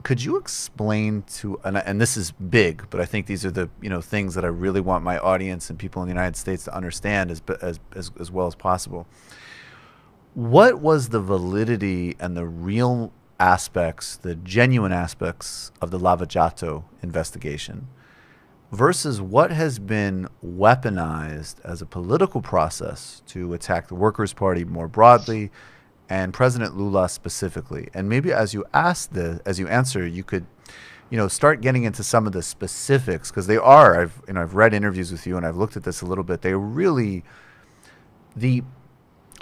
could you explain to, and this is big, but I think these are the things that I really want my audience and people in the United States to understand as well as possible. What was the validity and the real aspects, the genuine aspects of the Lava Jato investigation versus what has been weaponized as a political process to attack the Workers' Party more broadly and President Lula specifically? And maybe as you answer, you could, start getting into some of the specifics, because they are. I've read interviews with you and I've looked at this a little bit. They really, the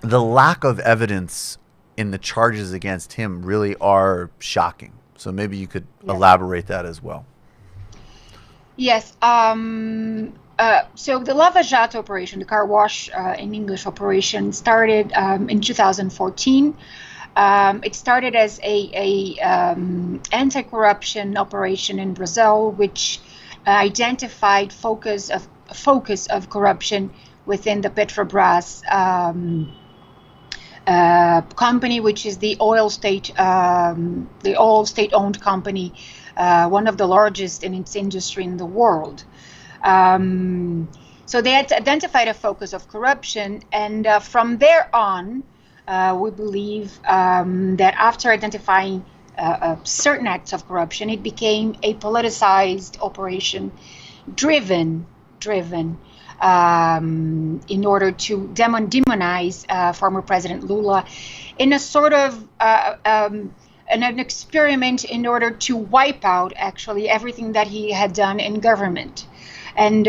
lack of evidence in the charges against him really are shocking. So maybe you could elaborate that as well. Yes. So the Lava Jato operation, the car wash in English operation, started in 2014. It started as a anti-corruption operation in Brazil, which identified focus of corruption within the Petrobras company, which is the oil state-owned company, one of the largest in its industry in the world. So they had identified a focus of corruption, and from there on, we believe that after identifying certain acts of corruption, it became a politicized operation, driven in order to demonize former President Lula in a sort of an experiment in order to wipe out actually everything that he had done in government. And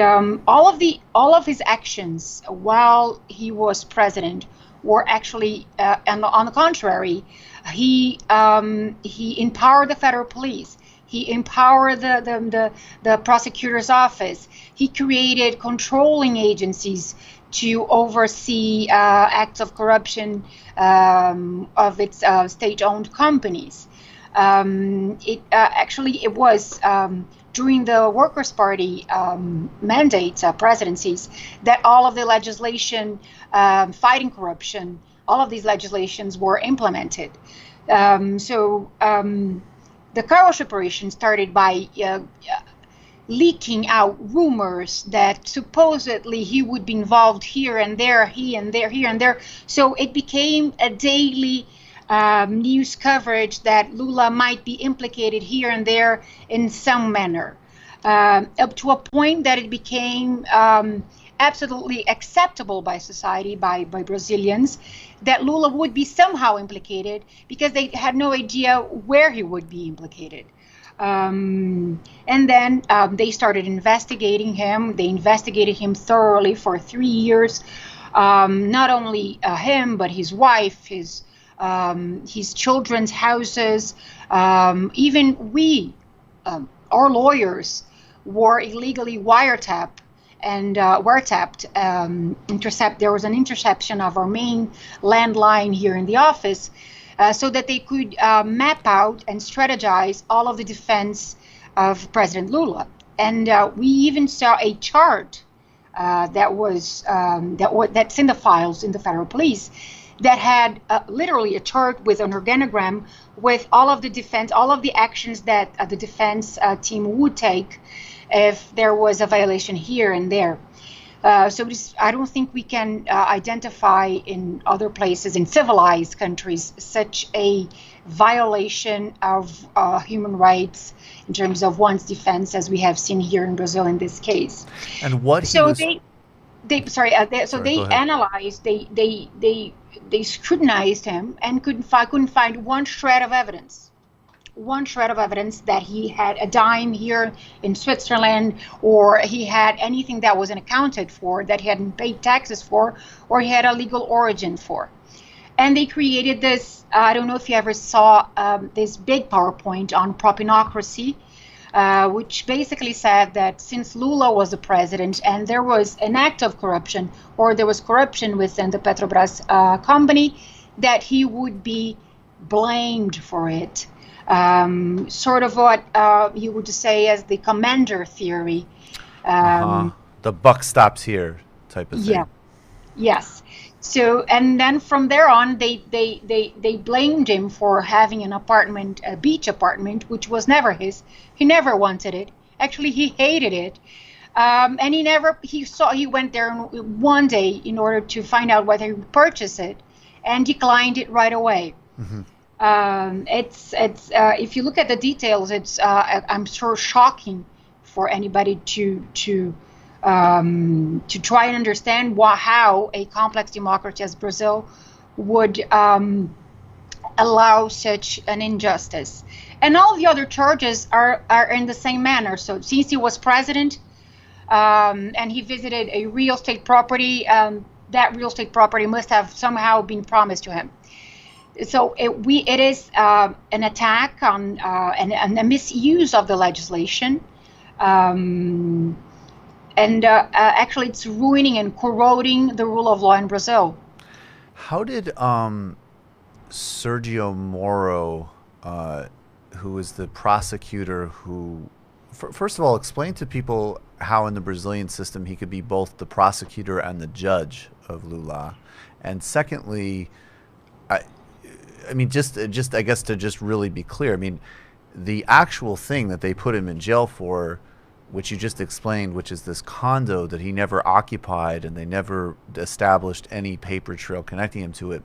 all of his actions while he was president were actually, and on the contrary, he empowered the federal police. He empowered the prosecutor's office. He created controlling agencies to oversee acts of corruption of its state-owned companies. It was during the Workers' Party mandates, presidencies, that all of the legislation fighting corruption, all of these legislations were implemented. The car wash operation started by leaking out rumors that supposedly he would be involved here and there, here and there. So it became a daily news coverage that Lula might be implicated here and there in some manner, up to a point that it became absolutely acceptable by society, by Brazilians, that Lula would be somehow implicated because they had no idea where he would be implicated. And then they started investigating him. They investigated him thoroughly for 3 years. Not only him, but his wife, his children's houses. Even we, our lawyers, were illegally wiretapped. And there was an interception of our main landline here in the office, so that they could map out and strategize all of the defense of President Lula. And we even saw a chart that's in the files in the federal police that had literally a chart with an organogram with all of the defense, all of the actions that the defense team would take if there was a violation here and there. So I don't think we can identify in other places, in civilized countries, such a violation of human rights in terms of one's defense as we have seen here in Brazil in this case. And what they analyzed, they scrutinized him and couldn't find one shred of evidence that he had a dime here in Switzerland, or he had anything that wasn't accounted for, that he hadn't paid taxes for, or he had a legal origin for. And they created this, I don't know if you ever saw this big PowerPoint on propinocracy, which basically said that since Lula was the president and there was an act of corruption, or there was corruption within the Petrobras company, that he would be blamed for it. Sort of what you would say as the commander theory. The buck stops here type of thing. Yeah. Yes. So, and then from there on, they blamed him for having an apartment, a beach apartment, which was never his. He never wanted it. Actually, he hated it. And he went there one day in order to find out whether he would purchase it, and declined it right away. Mm-hmm. If you look at the details, it's I'm sure shocking for anybody to try and understand how a complex democracy as Brazil would allow such an injustice. And all the other charges are in the same manner. So since he was president and he visited a real estate property, that real estate property must have somehow been promised to him. So it is an attack on and a misuse of the legislation. And actually, it's ruining and corroding the rule of law in Brazil. How did Sergio Moro, who is the prosecutor who, first of all, explain to people how in the Brazilian system he could be both the prosecutor and the judge of Lula, and secondly, I mean, just I guess to just really be clear, I mean, the actual thing that they put him in jail for, which you just explained, which is this condo that he never occupied and they never established any paper trail connecting him to it,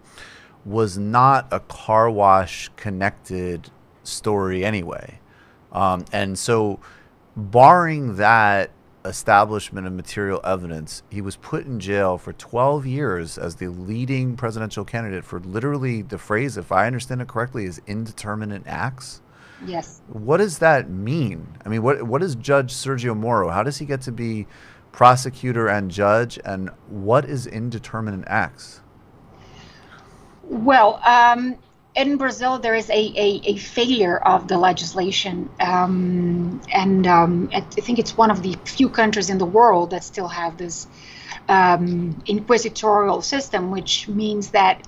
was not a car wash connected story anyway. And so barring that establishment of material evidence, he was put in jail for 12 years as the leading presidential candidate for literally, the phrase, if I understand it correctly, is indeterminate acts. Yes. What does that mean? I mean, what is Judge Sergio Moro? How does he get to be prosecutor and judge? And what is indeterminate acts? Well, in Brazil, there is a failure of the legislation. I think it's one of the few countries in the world that still have this inquisitorial system, which means that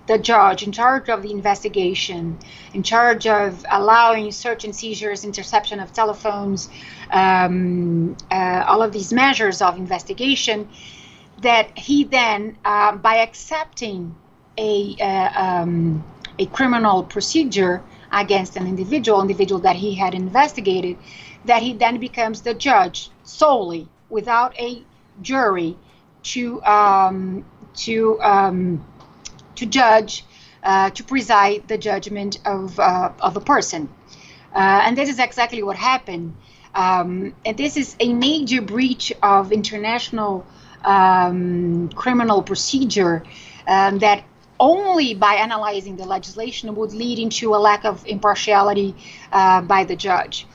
the judge in charge of the investigation, in charge of allowing search and seizures, interception of telephones, all of these measures of investigation, that he then, by accepting a criminal procedure against an individual that he had investigated, that he then becomes the judge solely, without a jury, to judge, to preside the judgment of a person. And this is exactly what happened. And this is a major breach of international criminal procedure that only by analyzing the legislation would lead into a lack of impartiality by the judge.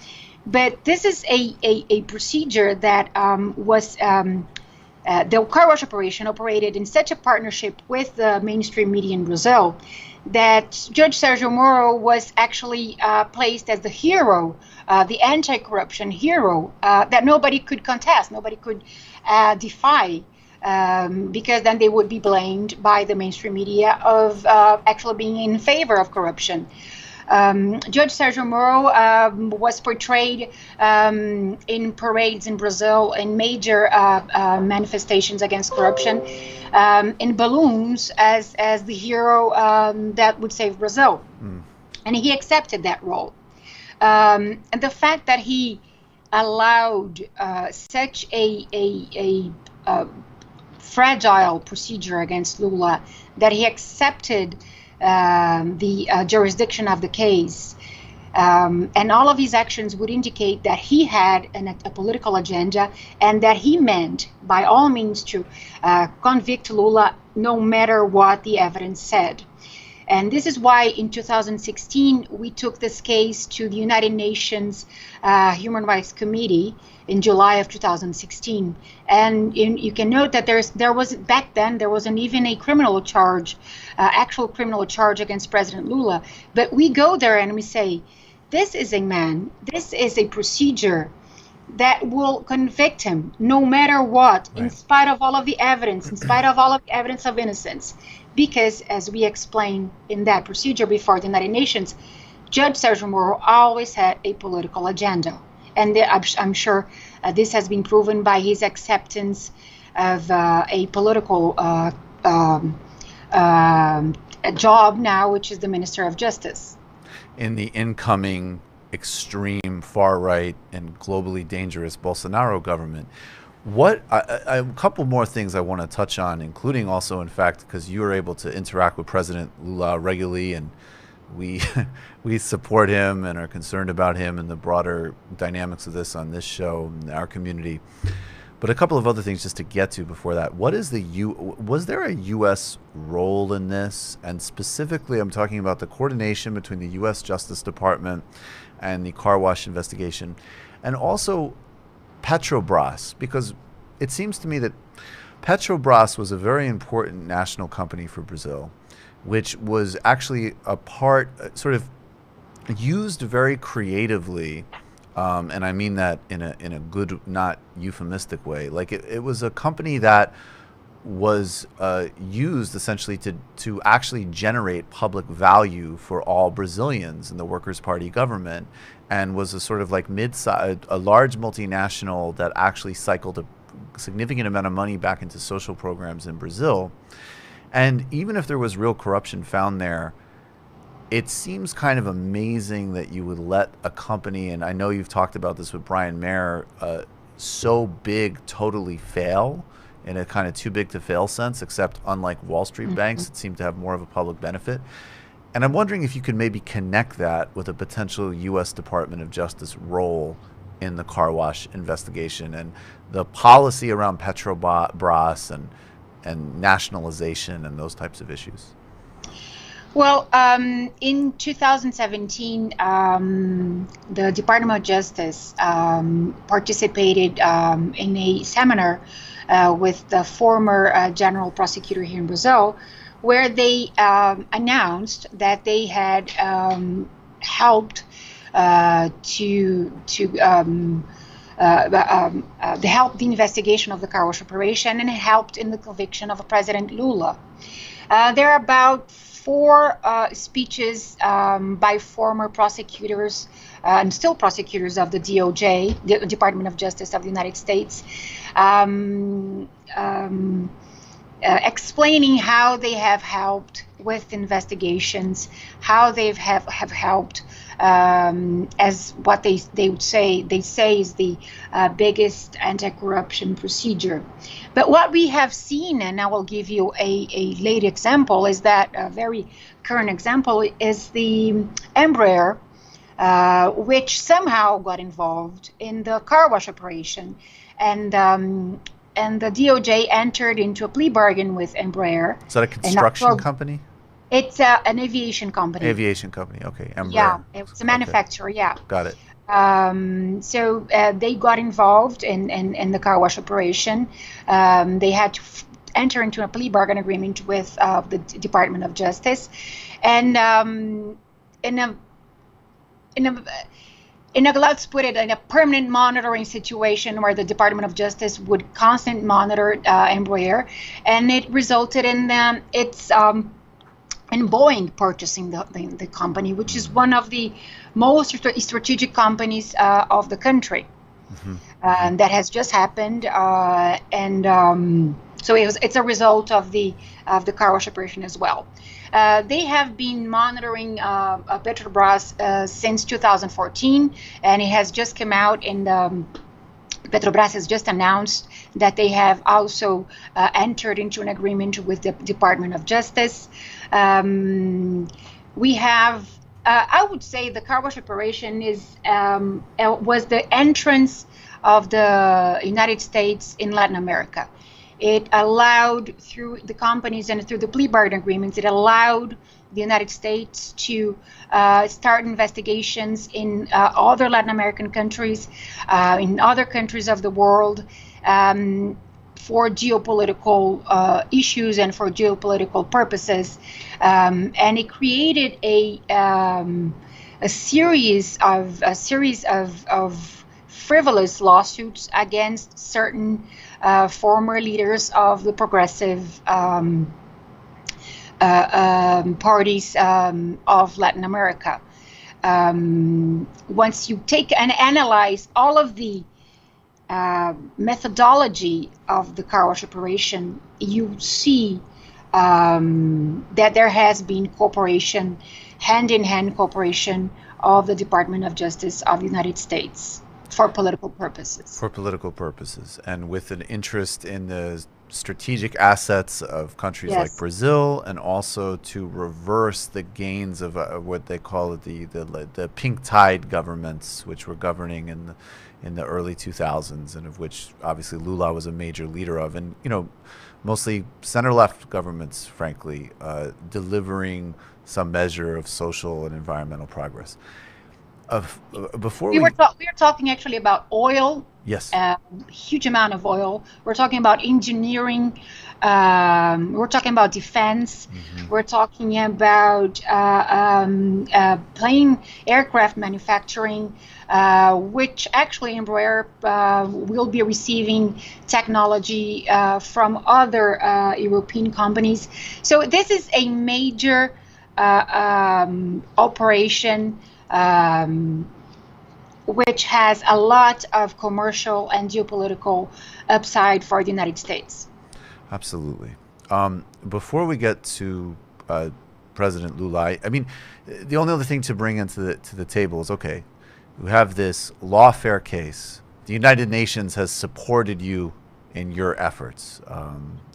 But this is a procedure that was the car wash operation operated in such a partnership with the mainstream media in Brazil that Judge Sergio Moro was actually placed as the hero, the anti-corruption hero that nobody could contest, nobody could defy. Because then they would be blamed by the mainstream media of actually being in favor of corruption. Judge Sergio Moro was portrayed in parades in Brazil, in major manifestations against corruption, in balloons as the hero that would save Brazil. And he accepted that role. And the fact that he allowed such a fragile procedure against Lula, that he accepted the jurisdiction of the case, and all of his actions would indicate that he had a political agenda and that he meant by all means to convict Lula no matter what the evidence said. And this is why in 2016 we took this case to the United Nations Human Rights Committee in July of 2016. And you can note that there wasn't even a criminal charge, actual criminal charge against President Lula. But we go there and we say, this is a man, this is a procedure that will convict him no matter what, right, in spite of all of the evidence, in spite of all of the evidence of innocence. Because, as we explained in that procedure before the United Nations, Judge Sergio Moro always had a political agenda. And I'm sure this has been proven by his acceptance of a political job now, which is the Minister of Justice. In the incoming extreme far-right and globally dangerous Bolsonaro government. A couple more things I want to touch on, including also, in fact, because you were able to interact with President Lula regularly, and we support him and are concerned about him and the broader dynamics of this on this show in our community. But a couple of other things just to get to before that. Was there a U.S. role in this? And specifically, I'm talking about the coordination between the U.S. Justice Department and the car wash investigation, and also Petrobras, because it seems to me that Petrobras was a very important national company for Brazil, which was actually sort of used very creatively and I mean that in a good, not euphemistic way. Like it was a company that was used essentially to actually generate public value for all Brazilians in the Workers' Party government, and was a sort of like a large multinational that actually cycled a significant amount of money back into social programs in Brazil. And even if there was real corruption found there, it seems kind of amazing that you would let a company, and I know you've talked about this with Brian Mayer, so big totally fail in a kind of too big to fail sense, except unlike Wall Street banks, that seem to have more of a public benefit. And I'm wondering if you could maybe connect that with a potential U.S. Department of Justice role in the car wash investigation and the policy around Petrobras and nationalization and those types of issues. Well, in 2017, the Department of Justice participated in a seminar with the former general prosecutor here in Brazil, where they announced that they had helped help the investigation of the car wash operation and helped in the conviction of President Lula. There are about 4 speeches by former prosecutors and still prosecutors of the DOJ, the Department of Justice of the United States, explaining how they have helped with investigations, how they have helped as what they would say, is the biggest anti-corruption procedure. But what we have seen, and I will give you a late example, is that a very current example is the Embraer, which somehow got involved in the car wash operation, and the DOJ entered into a plea bargain with Embraer. Is that a construction company? It's an aviation company. Aviation company, okay. Embraer. Yeah, it's a manufacturer, okay. Yeah. Got it. So they got involved in the car wash operation. They had to enter into a plea bargain agreement with the Department of Justice, and let's put it, in a permanent monitoring situation where the Department of Justice would constantly monitor Embraer, and it resulted in Boeing purchasing the company, which is one of the most strategic companies of the country. Mm-hmm. That has just happened, so it's a result of the car wash operation as well. They have been monitoring Petrobras since 2014, and it has just come out, and Petrobras has just announced that they have also entered into an agreement with the Department of Justice. We have, I would say, the car wash operation was the entrance of the United States in Latin America. It allowed, through the companies and through the plea bargain agreements, it allowed the United States to start investigations in other Latin American countries, in other countries of the world, for geopolitical issues and for geopolitical purposes, and it created a series of frivolous lawsuits against certain former leaders of the progressive parties of Latin America. Once you take and analyze all of the methodology of the car wash operation, you see that there has been cooperation, hand-in-hand cooperation of the Department of Justice of the United States for political purposes. For political purposes, and with an interest in the strategic assets of countries like Brazil, and also to reverse the gains of what they call the pink tide governments, which were governing in the early 2000s, and of which obviously Lula was a major leader of, and mostly center-left governments, frankly, delivering some measure of social and environmental progress. We are talking actually about oil. Yes. Huge amount of oil. We're talking about engineering. We're talking about defense. Mm-hmm. We're talking about plane aircraft manufacturing, which actually in ReAir will be receiving technology from other European companies. So this is a major operation which has a lot of commercial and geopolitical upside for the United States. Absolutely. Before we get to President Lula, I mean, the only other thing to bring into the table is, okay, you have this Lawfare case. The United Nations has supported you in your efforts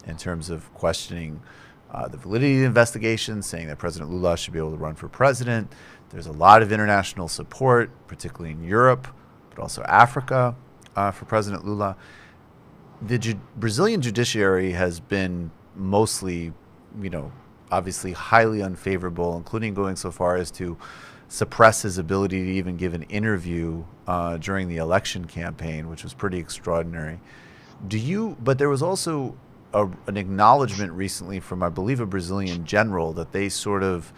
in terms of questioning the validity of the investigation, saying that President Lula should be able to run for president. There's a lot of international support, particularly in Europe, but also Africa, for President Lula. The Brazilian judiciary has been mostly, obviously highly unfavorable, including going so far as to suppress his ability to even give an interview during the election campaign, which was pretty extraordinary. But there was also an acknowledgement recently from, I believe, a Brazilian general that they sort of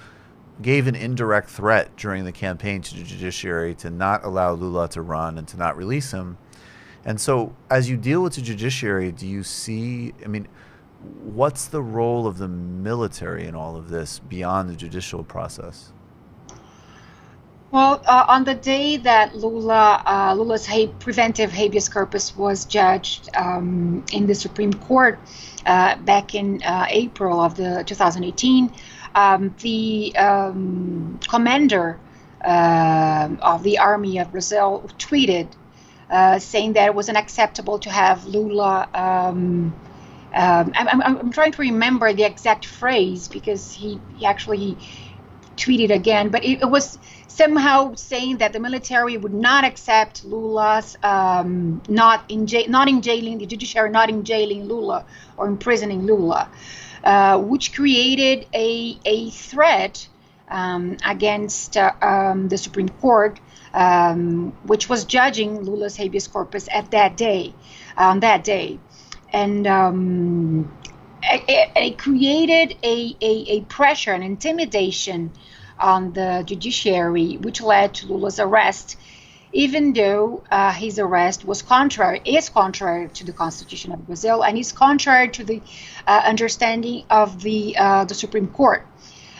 gave an indirect threat during the campaign to the judiciary to not allow Lula to run and to not release him. And so as you deal with the judiciary, do you see, what's the role of the military in all of this beyond the judicial process? Well, on the day that Lula's preventive habeas corpus was judged in the Supreme Court back in April of 2018, the commander of the Army of Brazil tweeted saying that it was unacceptable to have Lula. I'm trying to remember the exact phrase because he actually tweeted again, but it was somehow saying that the military would not accept Lula's not in jailing the judiciary, not in jailing Lula or imprisoning Lula, which created a threat against the Supreme Court, which was judging Lula's habeas corpus on that day, and it created a pressure, an intimidation on the judiciary, which led to Lula's arrest, even though his arrest is contrary to the Constitution of Brazil and is contrary to the understanding of the Supreme Court.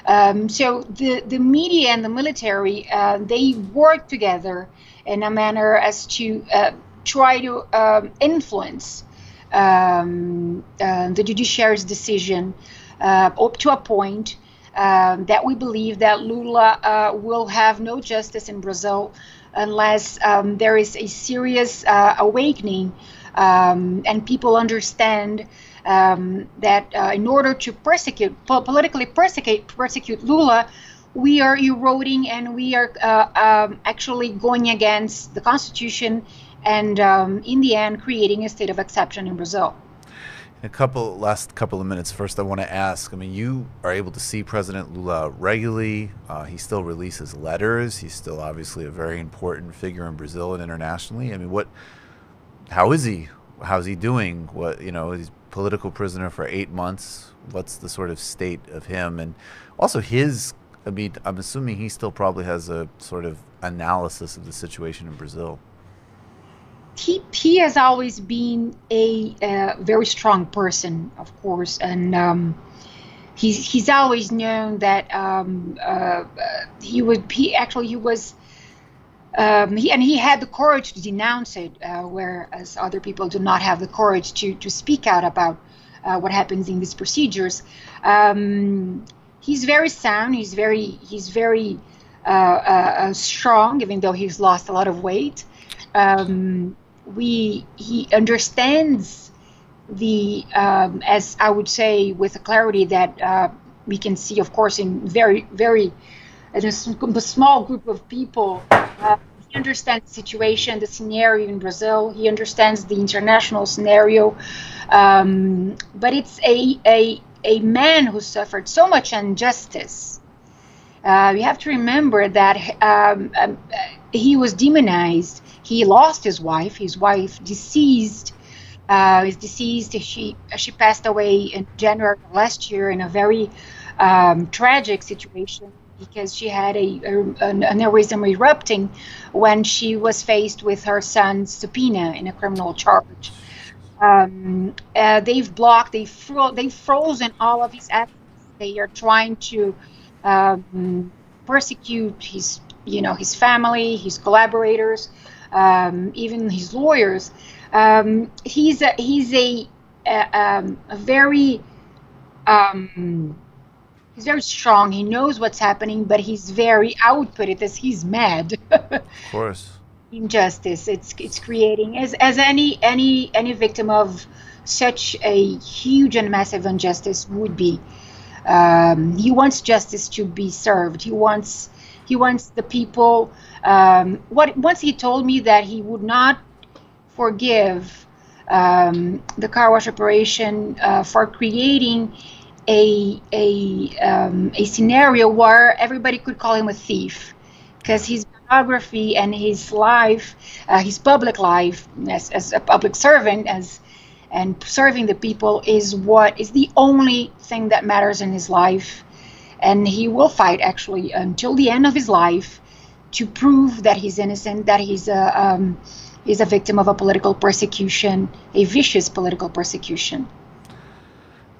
So the media and the military, they work together in a manner as to try to influence the judiciary's decision up to a point that we believe that Lula will have no justice in Brazil unless there is a serious awakening and people understand that in order to politically persecute Lula, we are eroding and we are actually going against the Constitution and in the end creating a state of exception in Brazil. In last couple of minutes, first I want to ask, you are able to see President Lula regularly. He still releases letters. He's still obviously a very important figure in Brazil and internationally. How is he? How's he doing? He's political prisoner for 8 months. What's the sort of state of him? And also I'm assuming he still probably has a sort of analysis of the situation in Brazil. He has always been a very strong person, of course, and he's always known that he had the courage to denounce it, whereas other people do not have the courage to speak out about what happens in these procedures. He's very sound. He's very strong, even though he's lost a lot of weight. He understands as I would say with a clarity that we can see, of course, in a small group of people. He understands the situation, the scenario in Brazil. He understands the international scenario, but it's a man who suffered so much injustice. You have to remember that he was demonized. He lost his wife. His wife deceased. Is deceased. She passed away in January of last year in a very tragic situation because she had an aneurysm erupting when she was faced with her son's subpoena in a criminal charge. They've blocked, they've frozen all of his assets. They are trying to persecute his family, his collaborators, even his lawyers. He's a very he's very strong. He knows what's happening, but he's very, I would put it as he's mad. Of course. Injustice. It's creating as any victim of such a huge and massive injustice would be. He wants justice to be served. He wants the people. Once he told me that he would not forgive the car wash operation for creating a scenario where everybody could call him a thief, because his biography and his life, his public life as a public servant, and serving the people is the only thing that matters in his life, and he will fight actually until the end of his life to prove that he's innocent, that he's a victim of a political persecution, a vicious political persecution.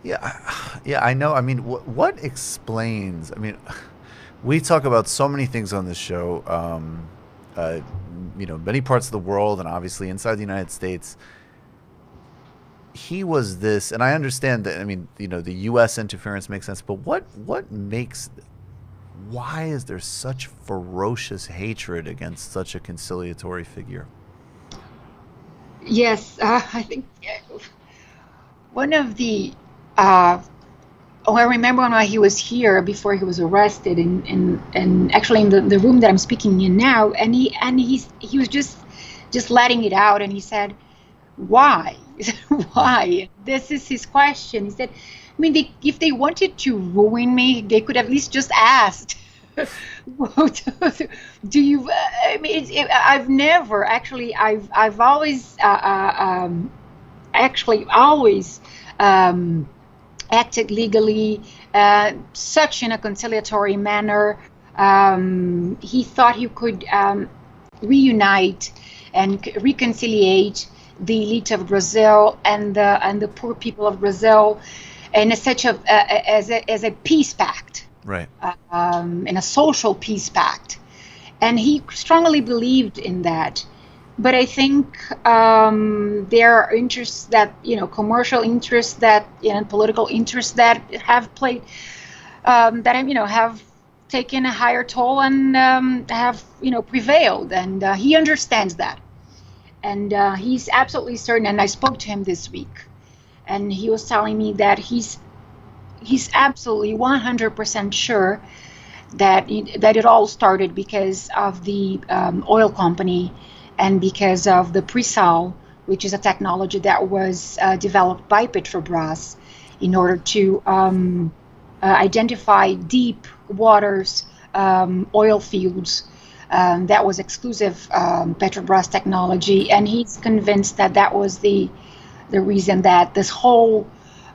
Yeah, I know. I mean, what explains? I mean, we talk about so many things on this show. Many parts of the world, and obviously inside the United States. He was this, and I understand that. I mean, the U.S. interference makes sense, but why is there such ferocious hatred against such a conciliatory figure? Yes, I think one of the. I remember when he was here before he was arrested, and actually in the room that I'm speaking in now, and he was just letting it out, and he said, "Why? Why?" This is his question. He said, "I mean, if they wanted to ruin me, they could at least just asked." Do you? I mean, I've never actually. I've always always acted legally, such in a conciliatory manner. He thought he could reunite and reconciliate the elite of Brazil and the poor people of Brazil, and as a peace pact, right? In a social peace pact, and he strongly believed in that. But I think there are interests that, commercial interests that, political interests that have played, have taken a higher toll and have, prevailed. And he understands that. And he's absolutely certain. And I spoke to him this week, and he was telling me that he's absolutely 100% sure that it all started because of the oil company. And because of the pre-sal, which is a technology that was developed by Petrobras in order to identify deep waters, oil fields, that was exclusive Petrobras technology. And he's convinced that was the reason that this whole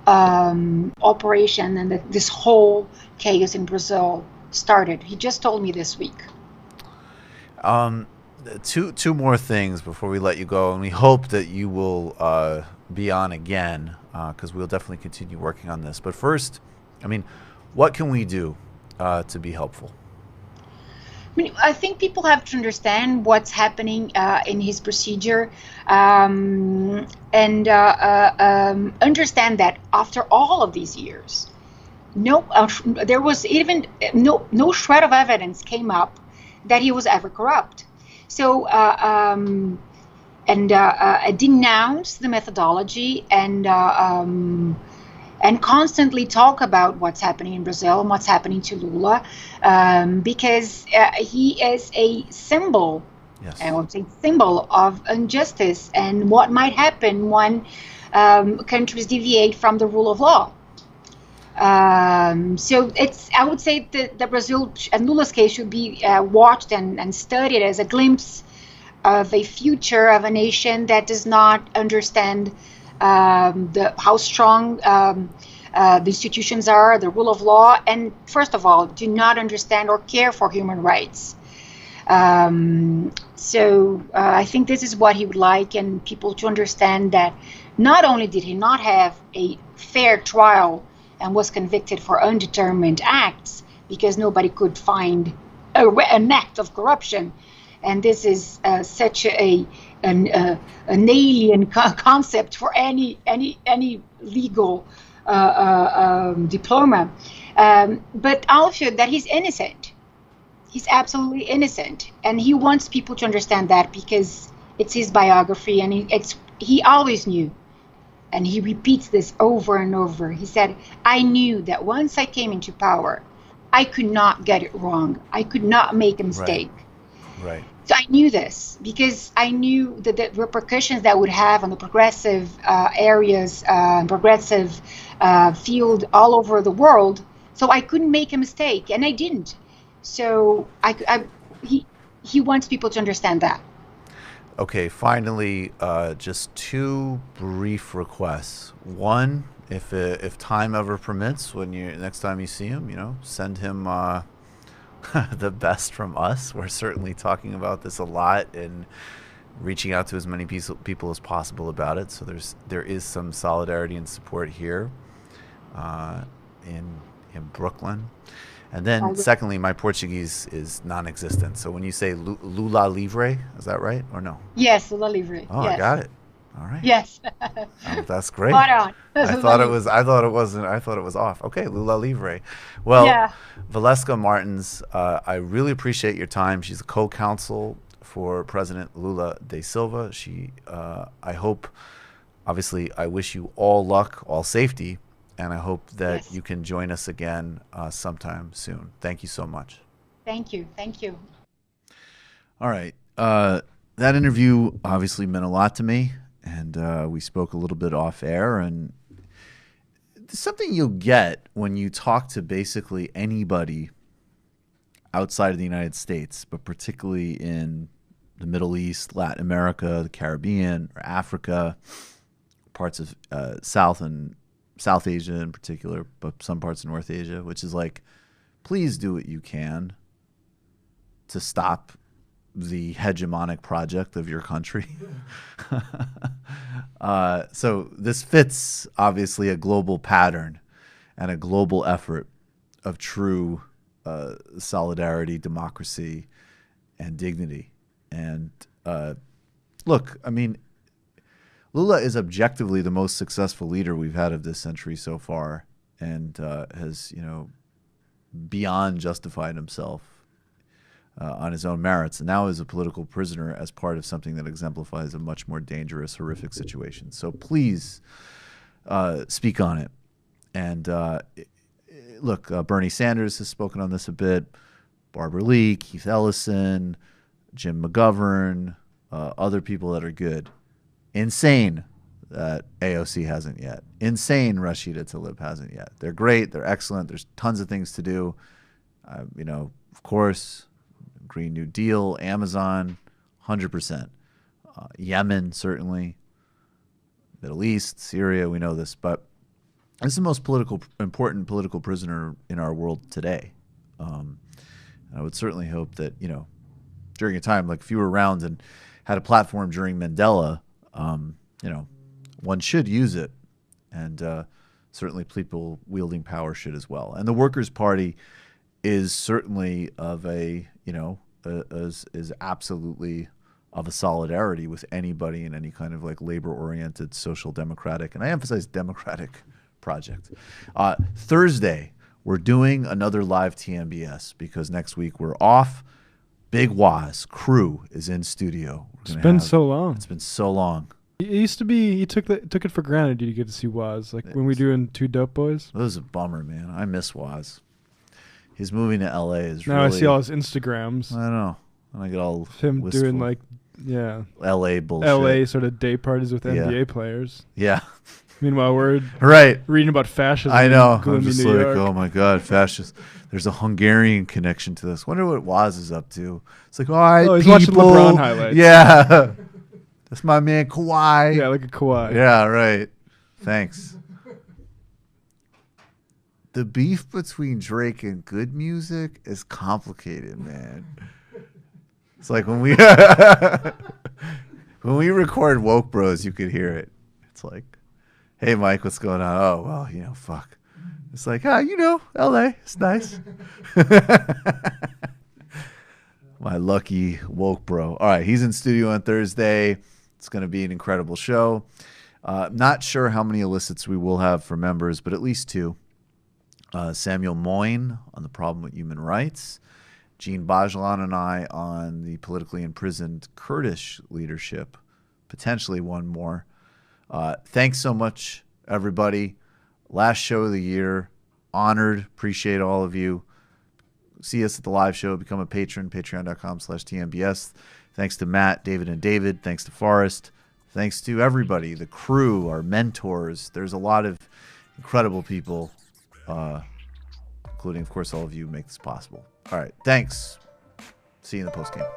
operation and this whole chaos in Brazil started. He just told me this week. Two more things before we let you go, and we hope that you will be on again, because we'll definitely continue working on this. But first, I mean, what can we do to be helpful? I think people have to understand what's happening in his procedure, and understand that after all of these years, there was even no shred of evidence came up that he was ever corrupt. So, denounce the methodology and constantly talk about what's happening in Brazil and what's happening to Lula, because he is a symbol, yes. I would say symbol of injustice and what might happen when countries deviate from the rule of law. So I would say that Brazil and Lula's case should be watched and studied as a glimpse of a future of a nation that does not understand how strong the institutions are, the rule of law, and first of all, do not understand or care for human rights. So I think this is what he would like, and people to understand that not only did he not have a fair trial and was convicted for undetermined acts because nobody could find an act of corruption, and this is such an alien concept for any legal diploma, but also that he's innocent. He's absolutely innocent, and he wants people to understand that because it's his biography, and he always knew, and he repeats this over and over. He said, "I knew that once I came into power, I could not get it wrong. I could not make a mistake." Right. So I knew this because I knew the repercussions that would have on the progressive areas, progressive field all over the world. So I couldn't make a mistake, and I didn't. So he wants people to understand that. Okay, finally, just two brief requests. One, if time ever permits, when next time you see him, send him the best from us. We're certainly talking about this a lot and reaching out to as many people as possible about it. So there is some solidarity and support here in Brooklyn. And then, secondly, my Portuguese is non-existent. So when you say Lula livre, is that right or no? Yes, Lula livre. Oh, yes. I got it. All right. Yes. That's great. Spot on. I thought it wasn't. I thought it was off. Okay, Lula livre. Well, yeah. Valeska Martins, I really appreciate your time. She's a co-counsel for President Lula da Silva. I hope, obviously, I wish you all luck, all safety. And I hope that you can join us again sometime soon. Thank you so much. Thank you. Thank you. All right. That interview obviously meant a lot to me. And we spoke a little bit off air. And it's something you'll get when you talk to basically anybody outside of the United States, but particularly in the Middle East, Latin America, the Caribbean, or Africa, parts of South Asia in particular, but some parts of North Asia, which is like, please do what you can to stop the hegemonic project of your country. So this fits, obviously, a global pattern and a global effort of true solidarity, democracy, and dignity. And look, I mean, Lula is objectively the most successful leader we've had of this century so far, and has, beyond justified himself on his own merits, and now is a political prisoner as part of something that exemplifies a much more dangerous, horrific situation. So please speak on it. And look, Bernie Sanders has spoken on this a bit, Barbara Lee, Keith Ellison, Jim McGovern, other people that are good. Insane that AOC hasn't yet. Insane Rashida Tlaib hasn't yet. They're great. They're excellent. There's tons of things to do. Of course, Green New Deal, Amazon, 100%. Yemen, certainly. Middle East, Syria, we know this. But this is the most important political prisoner in our world today. I would certainly hope that, during a time, like if you were around and had a platform during Mandela, one should use it, and certainly people wielding power should as well. And the Workers' Party is certainly of is absolutely of a solidarity with anybody in any kind of like labor-oriented, social democratic, and I emphasize democratic project. Thursday, we're doing another live TMBS because next week we're off. Big Waz crew is in studio. It's been so long. It's been so long. It used to be you took it for granted you get to see Waz, like when we do in Two Dope Boys. It was a bummer, man. I miss Waz. His moving to LA is now really... I see all his Instagrams. I know. And I get all him wistful. Doing like LA bullshit. LA sort of day parties with NBA players. Yeah. Meanwhile, we're reading about fascism. I know. I'm just New like, York. oh my God, fascist. There's a Hungarian connection to this. Wonder what Waz is up to. It's like, all right, he's people. watching LeBron highlights. Yeah. That's my man Kawhi. Yeah, like a Kawhi. Yeah, right. Thanks. The beef between Drake and good music is complicated, man. It's like when we when we record Woke Bros, you could hear it. It's like, hey, Mike, what's going on? Oh, well, fuck. It's like, LA, it's nice. My lucky Woke Bro. All right, he's in studio on Thursday. It's going to be an incredible show. Not sure how many elicits we will have for members, but at least 2. Samuel Moyne on the problem with human rights. Jean Bajlan and I on the politically imprisoned Kurdish leadership. Potentially one more. Thanks so much, everybody. Last show of the year. Honored. Appreciate all of you. See us at the live show. Become a patron. Patreon.com/TMBS. Thanks to Matt, David, and David. Thanks to Forrest. Thanks to everybody, the crew, our mentors. There's a lot of incredible people, including, of course, all of you who make this possible. All right. Thanks. See you in the postgame.